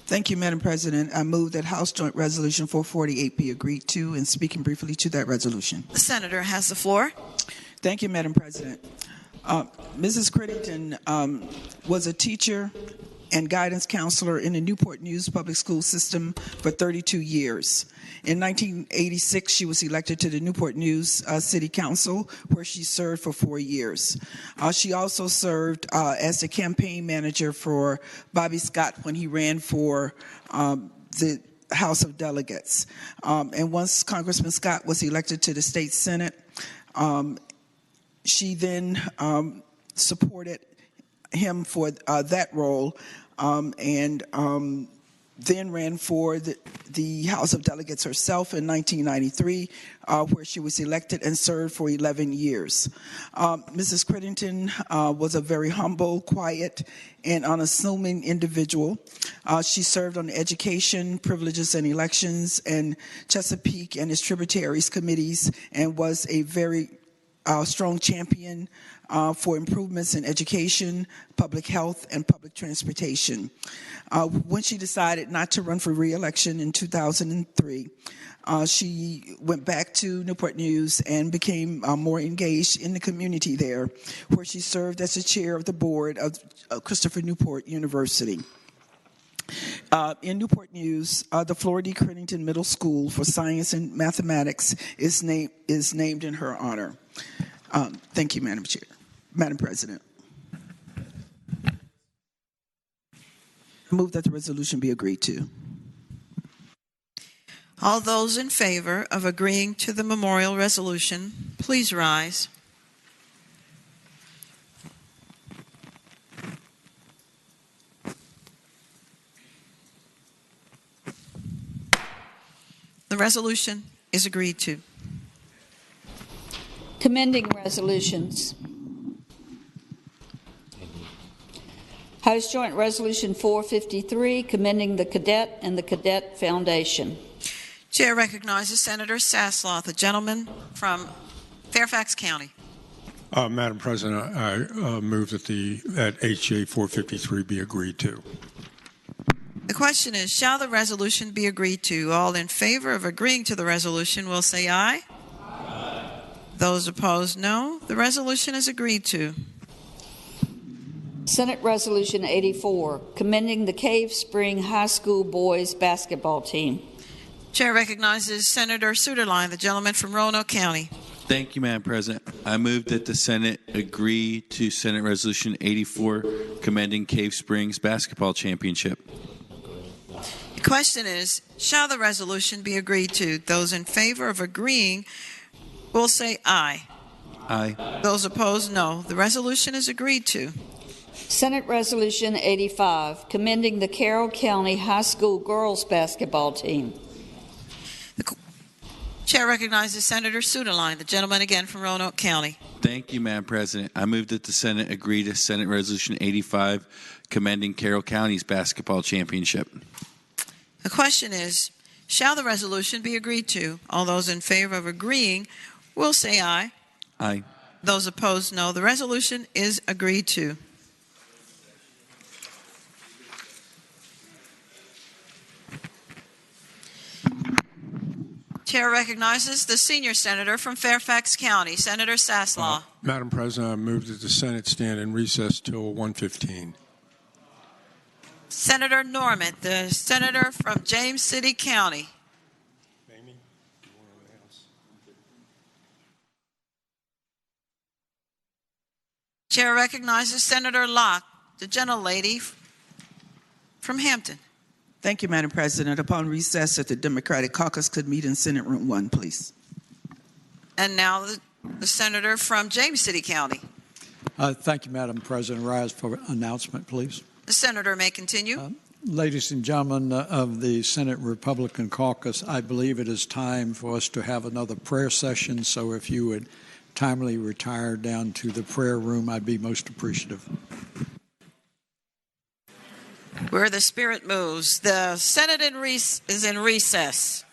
Thank you, Madam President. I move that House Joint Resolution 448 be agreed to, and speaking briefly to that resolution. The senator has the floor. Thank you, Madam President. Mrs. Crittenden was a teacher and guidance counselor in the Newport News public school system for 32 years. In 1986, she was elected to the Newport News City Council, where she served for 4 years. She also served as the campaign manager for Bobby Scott when he ran for the House of Delegates. And once Congressman Scott was elected to the state Senate, she then supported him for that role and then ran for the House of Delegates herself in 1993, where she was elected and served for 11 years. Mrs. Crittenden was a very humble, quiet, and unassuming individual. She served on the Education, Privileges, and Elections and Chesapeake and its tributaries committees, and was a very strong champion for improvements in education, public health, and public transportation. When she decided not to run for re-election in 2003, she went back to Newport News and became more engaged in the community there, where she served as the chair of the board of Christopher Newport University. In Newport News, the Flora D. Crittenden Middle School for Science and Mathematics is named in her honor. Thank you, Madam President. I move that the resolution be agreed to. All those in favor of agreeing to the memorial resolution, please rise. The resolution is agreed to. Commending resolutions. House Joint Resolution 453, commending the Cadet and the Cadet Foundation. Chair recognizes Senator Sasslaw, the gentleman from Fairfax County. Madam President, I move that HJ 453 be agreed to. The question is, shall the resolution be agreed to? All in favor of agreeing to the resolution will say aye. Aye. Those opposed, no. The resolution is agreed to. Senate Resolution 84, commending the Cave Spring High School boys basketball team. Chair recognizes Senator Suderline, the gentleman from Roanoke County. Thank you, Madam President. I move that the Senate agree to Senate Resolution 84, commending Cave Springs basketball championship. The question is, shall the resolution be agreed to? Those in favor of agreeing will say aye. Aye. Those opposed, no. The resolution is agreed to. Senate Resolution 85, commending the Carroll County High School girls basketball team. The Chair recognizes Senator Suderline, the gentleman again from Roanoke County. Thank you, Madam President. I move that the Senate agree to Senate Resolution 85, commending Carroll County's basketball championship. The question is, shall the resolution be agreed to? All those in favor of agreeing will say aye. Aye. Those opposed, no. The resolution is agreed to. Chair recognizes the senior senator from Fairfax County, Senator Sasslaw. Madam President, I move that the Senate stand in recess till 1:15. Senator Norman, the senator from James City County. Chair recognizes Senator Locke, the gentlelady from Hampton. Thank you, Madam President. Upon recess, that the Democratic caucus could meet in Senate Room 1, please. And now the senator from James City County. Thank you, Madam President. Rise for announcement, please. The senator may continue. Ladies and gentlemen of the Senate Republican caucus, I believe it is time for us to have another prayer session. So if you would timely retire down to the prayer room, I'd be most appreciative. Where the Spirit moves. The Senate is in recess.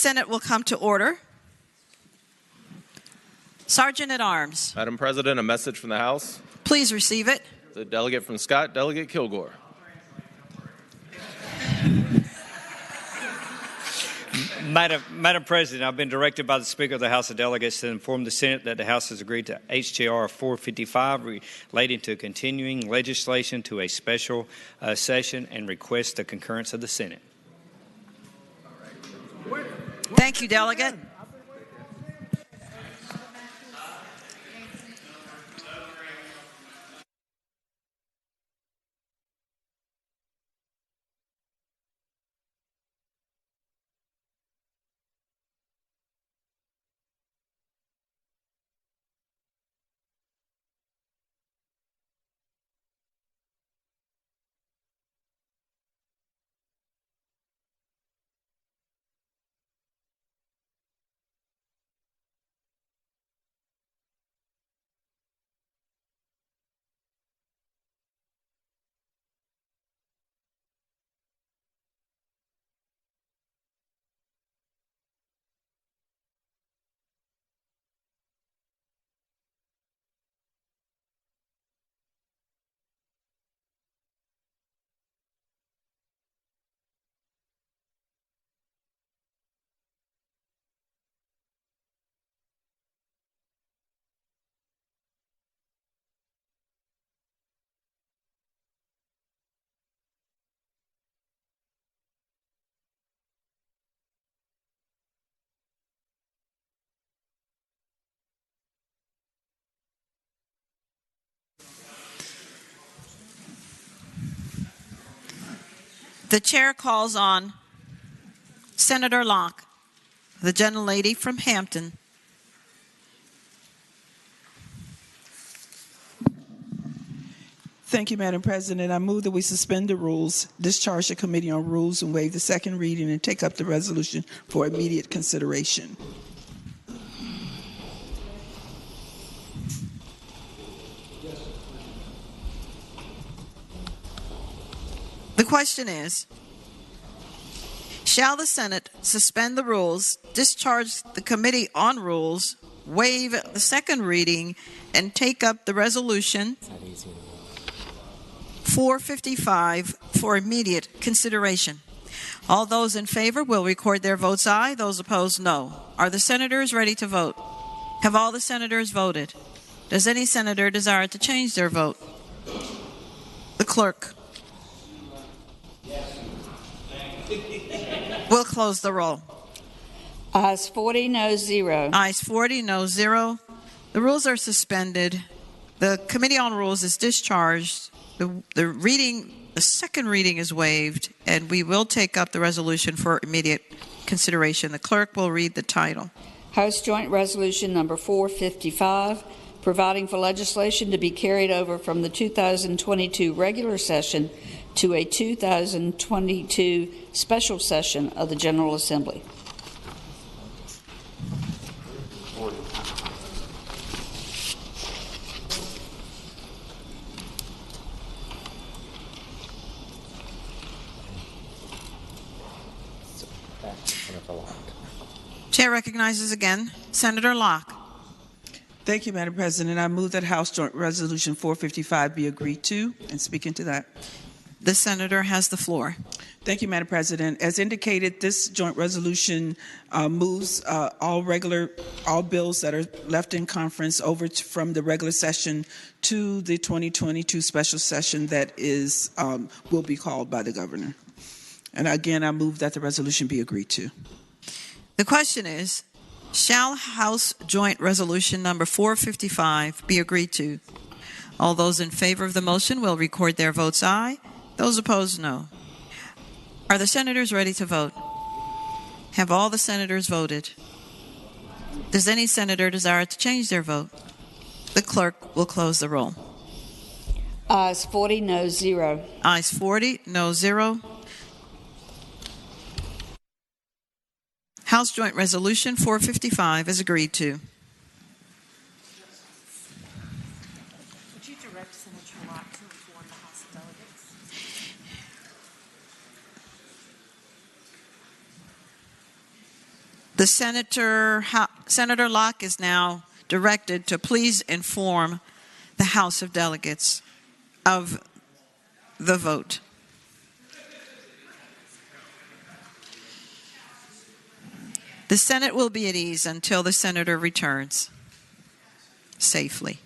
Senate will come to order. Sergeant at Arms, Madam President, a message from the House. please receive it. The delegate from Scott, Delegate Kilgore. Madam President, I've been directed by the Speaker of the House of Delegates to inform the Senate that the House has agreed to H.J.R. 455 relating to continuing legislation to a special session and request the concurrence of the Senate. Thank you, Delegate. The chair calls on Senator Locke, the gentlelady from Hampton. Thank you, Madam President. I move that we suspend the rules, discharge the Committee on Rules, and waive the second reading and take up the resolution for immediate consideration. The question is, shall the Senate suspend the rules, discharge the Committee on Rules, waive the second reading, and take up the resolution 455 for immediate consideration? All those in favor will record their votes aye. Those opposed, no. Are the senators ready to vote? Have all the senators voted? Does any senator desire to change their vote? The clerk will close the roll. Ayes 40, no 0. Ayes 40, no 0. The rules are suspended. The Committee on Rules is discharged. The second reading is waived, and we will take up the resolution for immediate consideration. The clerk will read the title. House Joint Resolution number 455, providing for legislation to be carried over from the 2022 regular session to a 2022 special session of the General Assembly. Chair recognizes again Senator Locke. Thank you, Madam President. I move that House Joint Resolution 455 be agreed to, and speaking to that. The senator has the floor. Thank you, Madam President. As indicated, this joint resolution moves all bills that are left in conference over from the regular session to the 2022 special session that will be called by the governor. And again, I move that the resolution be agreed to. The question is, shall House Joint Resolution number 455 be agreed to? All those in favor of the motion will record their votes aye. Those opposed, no. Are the senators ready to vote? Have all the senators voted? Does any senator desire to change their vote? The clerk will close the roll. Ayes 40, no 0. Ayes 40, no 0. House Joint Resolution 455 is agreed to. Would you direct Senator Locke to inform the House of Delegates? Senator Locke is now directed to please inform the House of Delegates of the vote. The Senate will be at ease until the senator returns safely.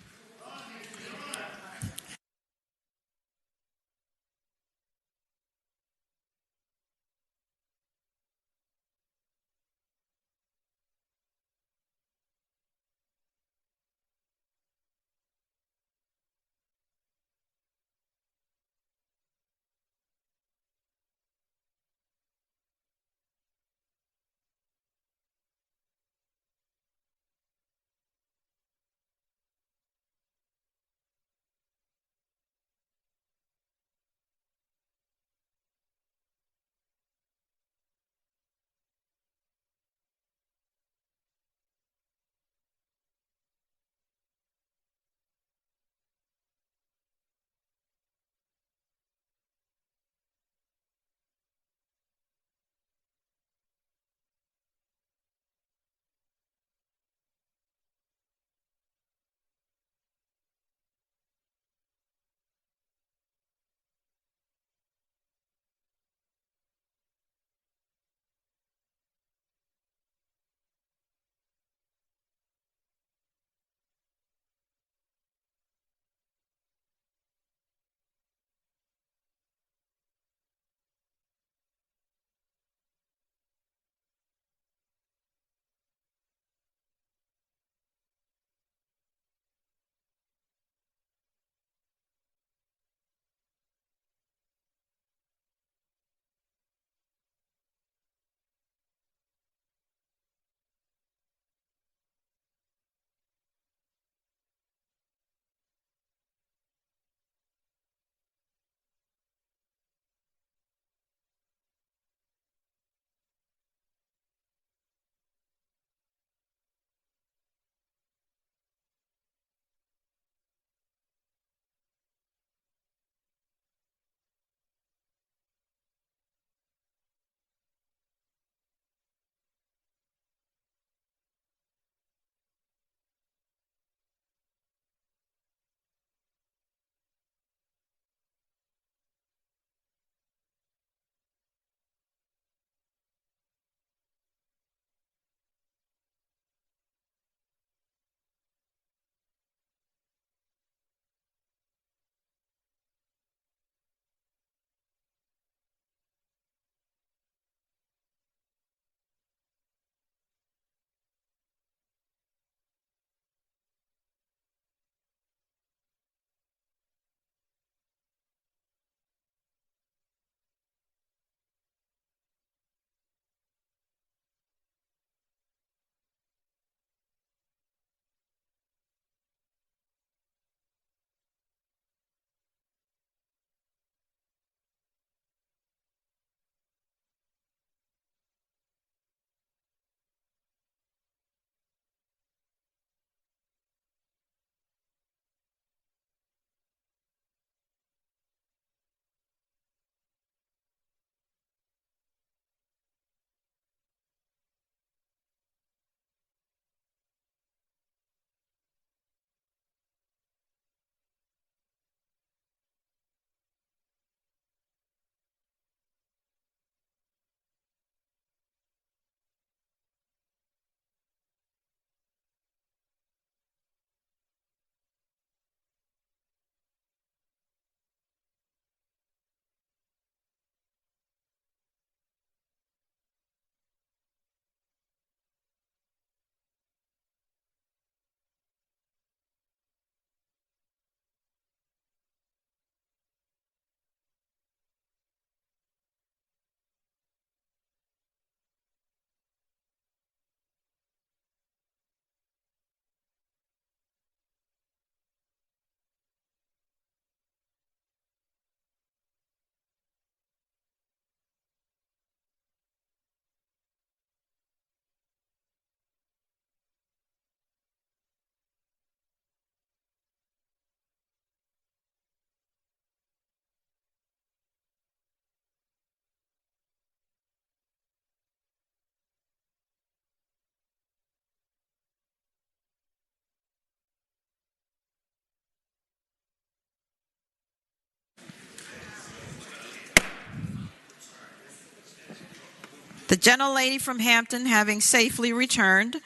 gentlelady from Hampton having safely returned,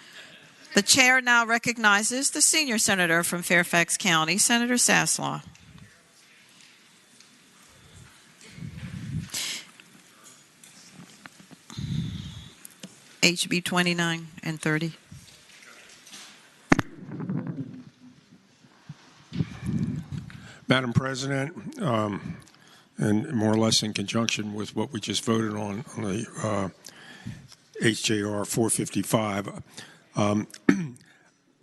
the chair now recognizes the senior senator from Fairfax County, Senator Saslaw. HB 29 and 30. Madam President, and more or less in conjunction with what we just voted on the HJR 455,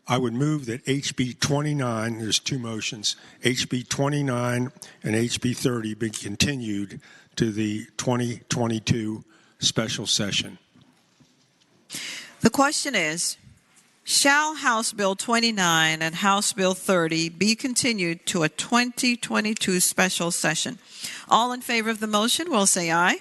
I would move that HB 29, there's two motions, HB 29 and HB 30 be continued to the 2022 special session. The question is, shall House Bill 29 and House Bill 30 be continued to a 2022 special session? All in favor of the motion will say aye.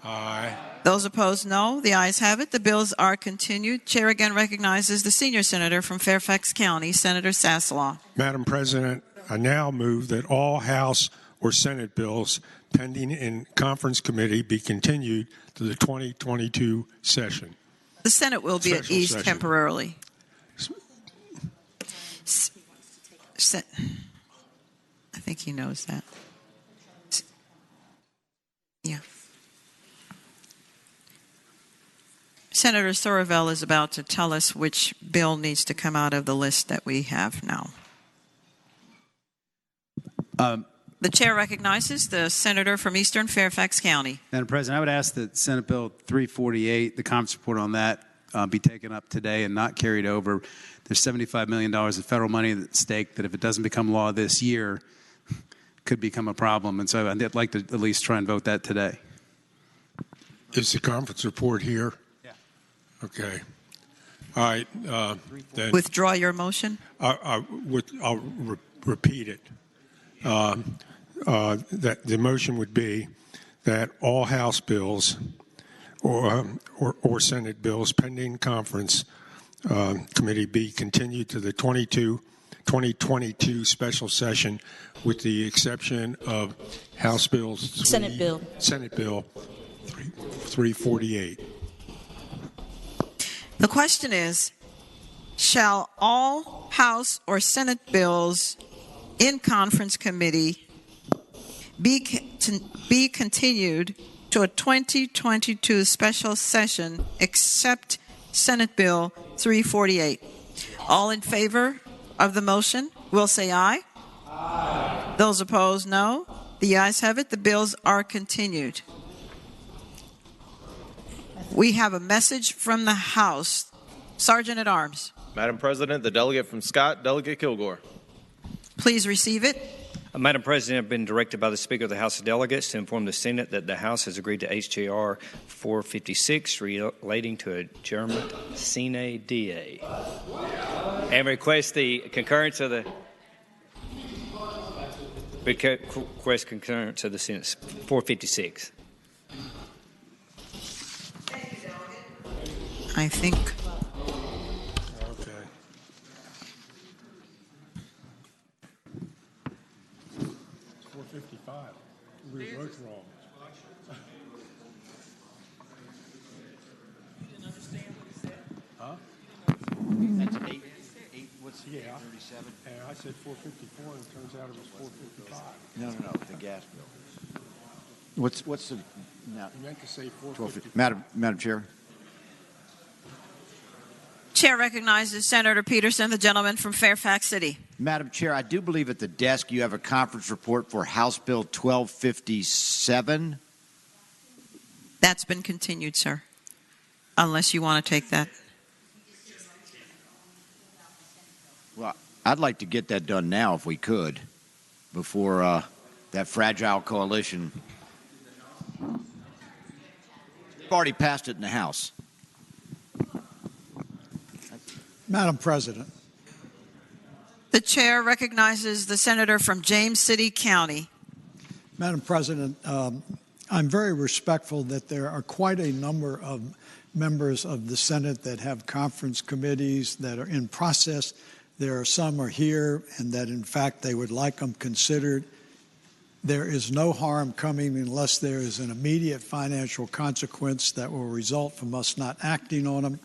Aye. Those opposed, no. The ayes have it. The bills are continued. Chair again recognizes the senior senator from Fairfax County, Senator Saslaw. Madam President, I now move that all House or Senate bills pending in conference committee be continued to the 2022 session. The Senate will be at ease temporarily. I think he knows that. Yeah. Senator Sorovell is about to tell us which bill needs to come out of the list that we have now. The chair recognizes the senator from Eastern Fairfax County. Madam President, I would ask that Senate Bill 348, the conference report on that, be taken up today and not carried over. There's $75 million of federal money at stake that if it doesn't become law this year, could become a problem. And so I'd like to at least try and vote that today. Is the conference report here? Yeah. Okay. All right. Then withdraw your motion. I'll repeat it. That the motion would be that all House bills or Senate bills pending conference committee be continued to the 2022 special session, with the exception of House Bills Senate Bill 348. The question is, shall all House or Senate bills in conference committee be continued to a 2022 special session except Senate Bill 348? All in favor of the motion will say aye. Aye. Those opposed, no. The ayes have it. The bills are continued. We have a message from the House. Sergeant at Arms. Madam President, the delegate from Scott, Delegate Kilgore. Please receive it. Madam President, I've been directed by the Speaker of the House of Delegates to inform the Senate that the House has agreed to HJR 456 relating to adjournment sine die and request the concurrence of the Senate 456. I think. Okay. It's 455. We were both wrong. You didn't understand what he said? Huh? That's 8. What's 837? And I said 454, and it turns out it was 455. No, the gas bill. What's the? No. You meant to say 455. Madam Chair. Chair recognizes Senator Peterson, the gentleman from Fairfax City. Madam Chair, I do believe at the desk you have a conference report for House Bill 1257. That's been continued, sir, unless you want to take that. Well, I'd like to get that done now if we could, before that fragile coalition. We've already passed it in the House. Madam President. The chair recognizes the senator from James City County. Madam President, I'm very respectful that there are quite a number of members of the Senate that have conference committees that are in process. There are some are here and that, in fact, they would like them considered. there is no harm coming unless there is an immediate financial consequence that will result from us not acting on them.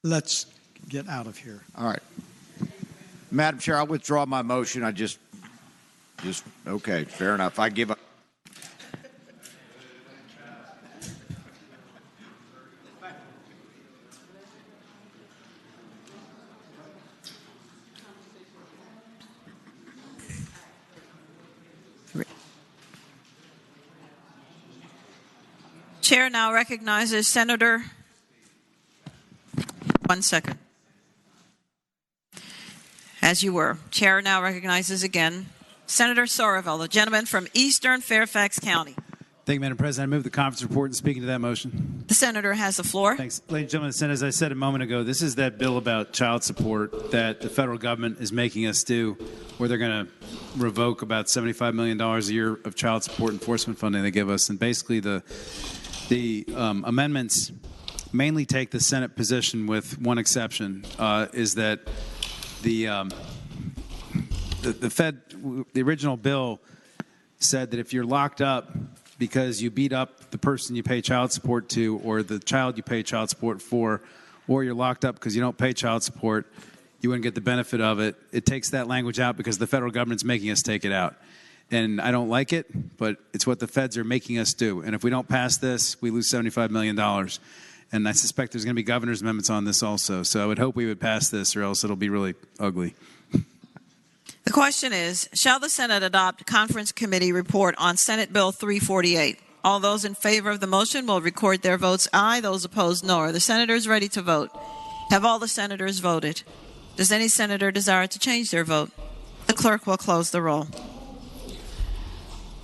Let's get out of here. All right. Madam Chair, I'll withdraw my motion. I just okay, fair enough. I give up. Chair now recognizes Senator. 1 second. As you were. Chair now recognizes again Senator Sorovell, the gentleman from Eastern Fairfax County. Thank you, Madam President. I move the conference report and speaking to that motion. The senator has the floor. Thanks. Ladies and gentlemen of the Senate, as I said a moment ago, this is that bill about child support that the federal government is making us do, where they're going to revoke about $75 million a year of child support enforcement funding they give us. And basically the amendments mainly take the Senate position with one exception, is that the original bill said that if you're locked up because you beat up the person you pay child support to or the child you pay child support for, or you're locked up because you don't pay child support, you wouldn't get the benefit of it. It takes that language out because the federal government's making us take it out. And I don't like it, but it's what the feds are making us do. And if we don't pass this, we lose $75 million. And I suspect there's going to be governor's amendments on this also. So I would hope we would pass this or else it'll be really ugly. The question is, shall the Senate adopt conference committee report on Senate Bill 348? All those in favor of the motion will record their votes aye. Those opposed, no. Are the senators ready to vote? Have all the senators voted? Does any senator desire to change their vote? The clerk will close the roll.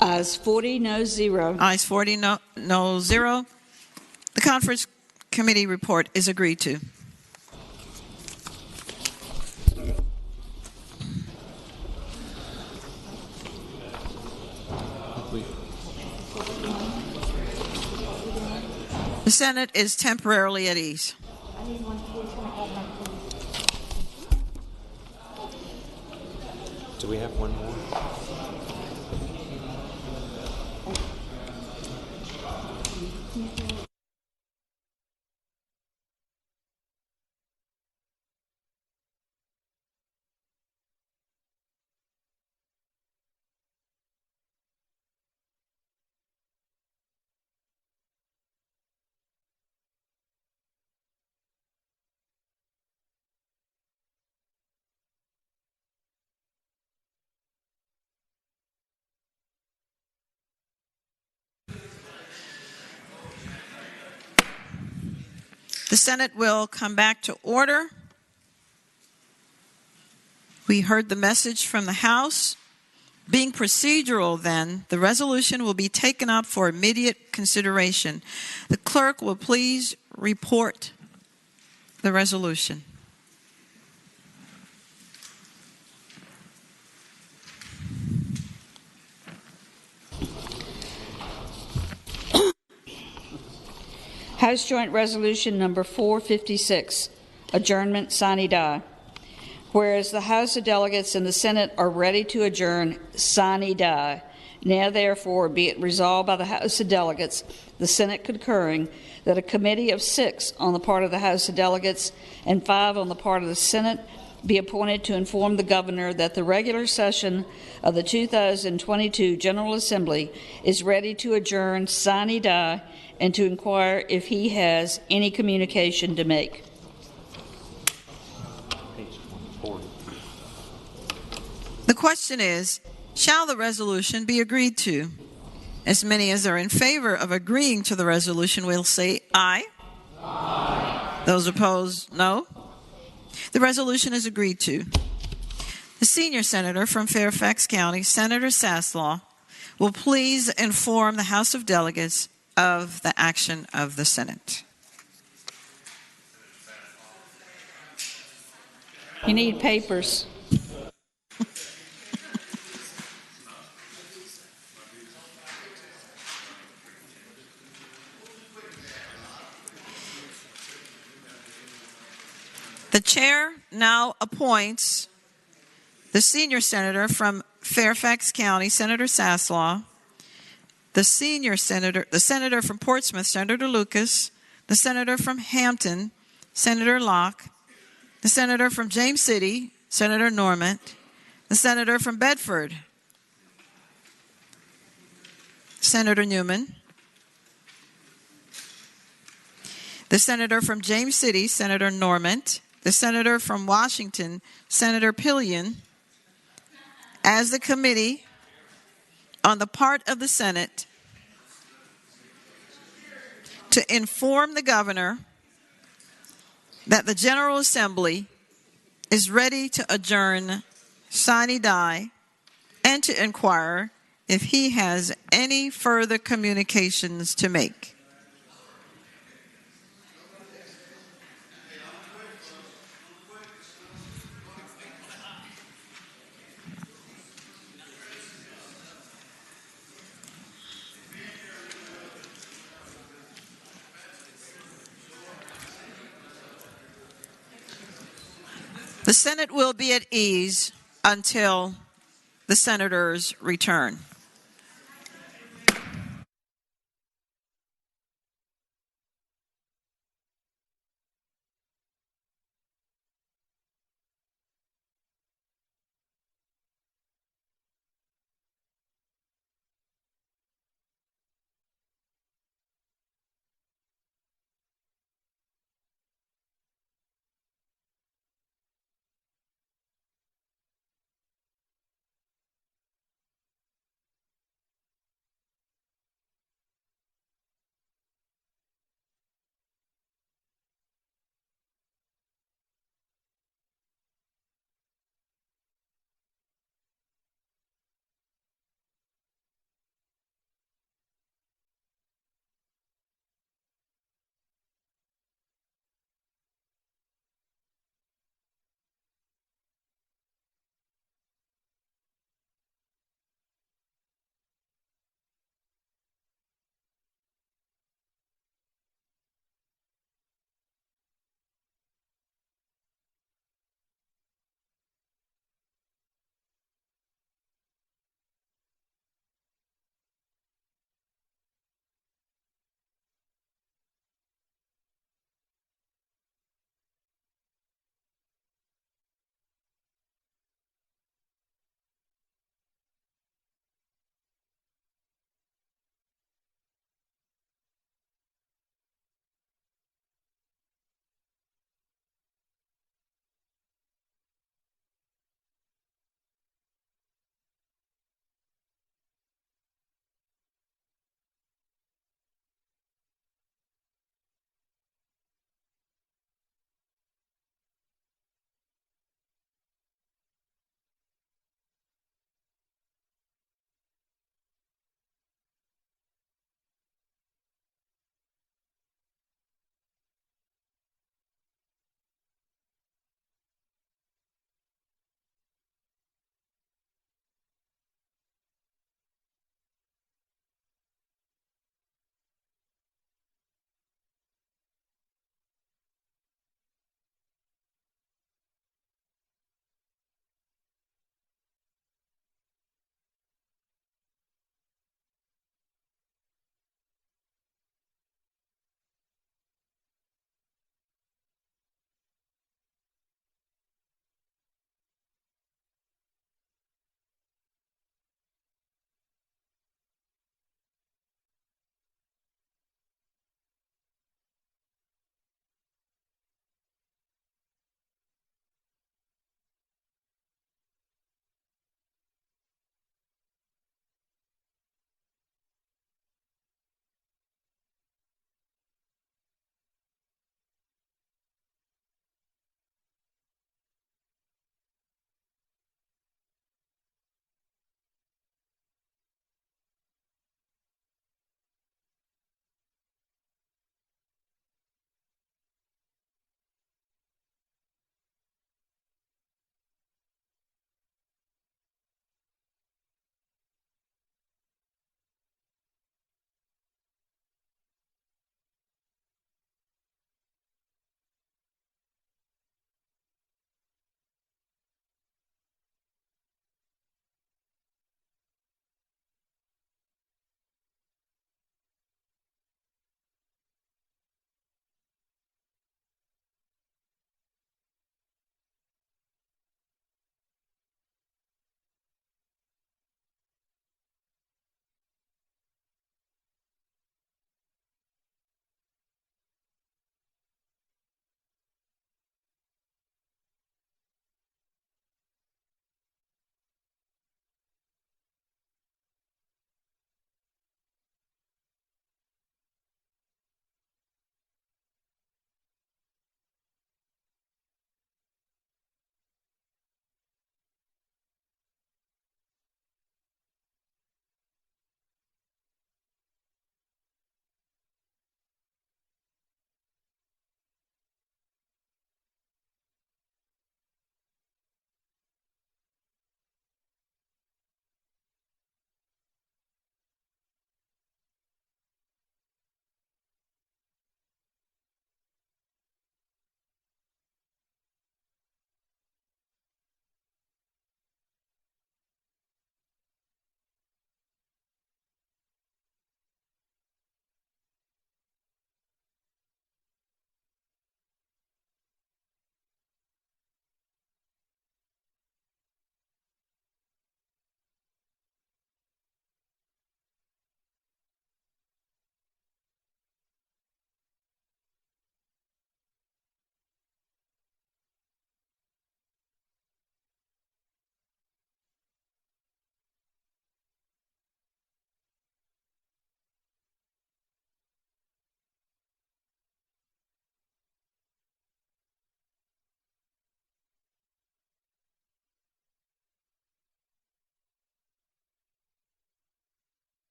Ayes 40, no 0. Ayes 40, no 0. The conference committee report is agreed to. The Senate is temporarily at ease. Do we have one more? The Senate will come back to order. We heard the message from the House. Being procedural, then, the resolution will be taken up for immediate consideration. The clerk will please report the resolution. House Joint Resolution number 456, adjournment sine die. Whereas the House of Delegates and the Senate are ready to adjourn sine die, now therefore be it resolved by the House of Delegates, the Senate concurring, that a committee of 6 on the part of the House of Delegates and 5 on the part of the Senate be appointed to inform the governor that the regular session of the 2022 General Assembly is ready to adjourn sine die and to inquire if he has any communication to make. The question is, shall the resolution be agreed to? As many as are in favor of agreeing to the resolution will say aye. Aye. Those opposed, no. The resolution is agreed to. The senior senator from Fairfax County, Senator Saslaw, will please inform the House of Delegates of the action of the Senate. You need papers. The chair now appoints the senior senator from Fairfax County, Senator Saslaw. The senator from Portsmouth, Senator Lucas. The senator from Hampton, Senator Locke. The senator from James City, Senator Normant. The senator from Bedford, Senator Newman. The senator from James City, Senator Normant. The senator from Washington, Senator Pillion. As the committee on the part of the Senate to inform the governor that the General Assembly is ready to adjourn sine die and to inquire if he has any further communications to make. The Senate will be at ease until the senators return.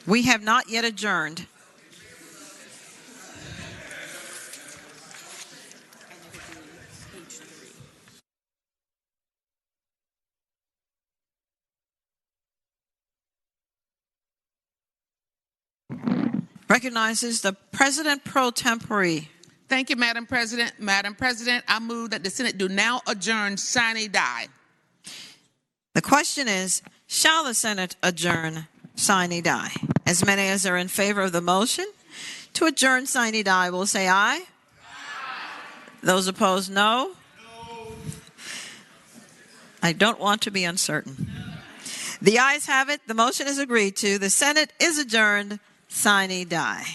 We have not yet adjourned. Recognizes the President pro tempore. Thank you, Madam President. Madam President, I move that the Senate do now adjourn sine die. The question is, shall the Senate adjourn sine die? As many as are in favor of the motion to adjourn sine die will say aye. Aye. Those opposed, no. I don't want to be uncertain. The ayes have it. The motion is agreed to. The Senate is adjourned sine die.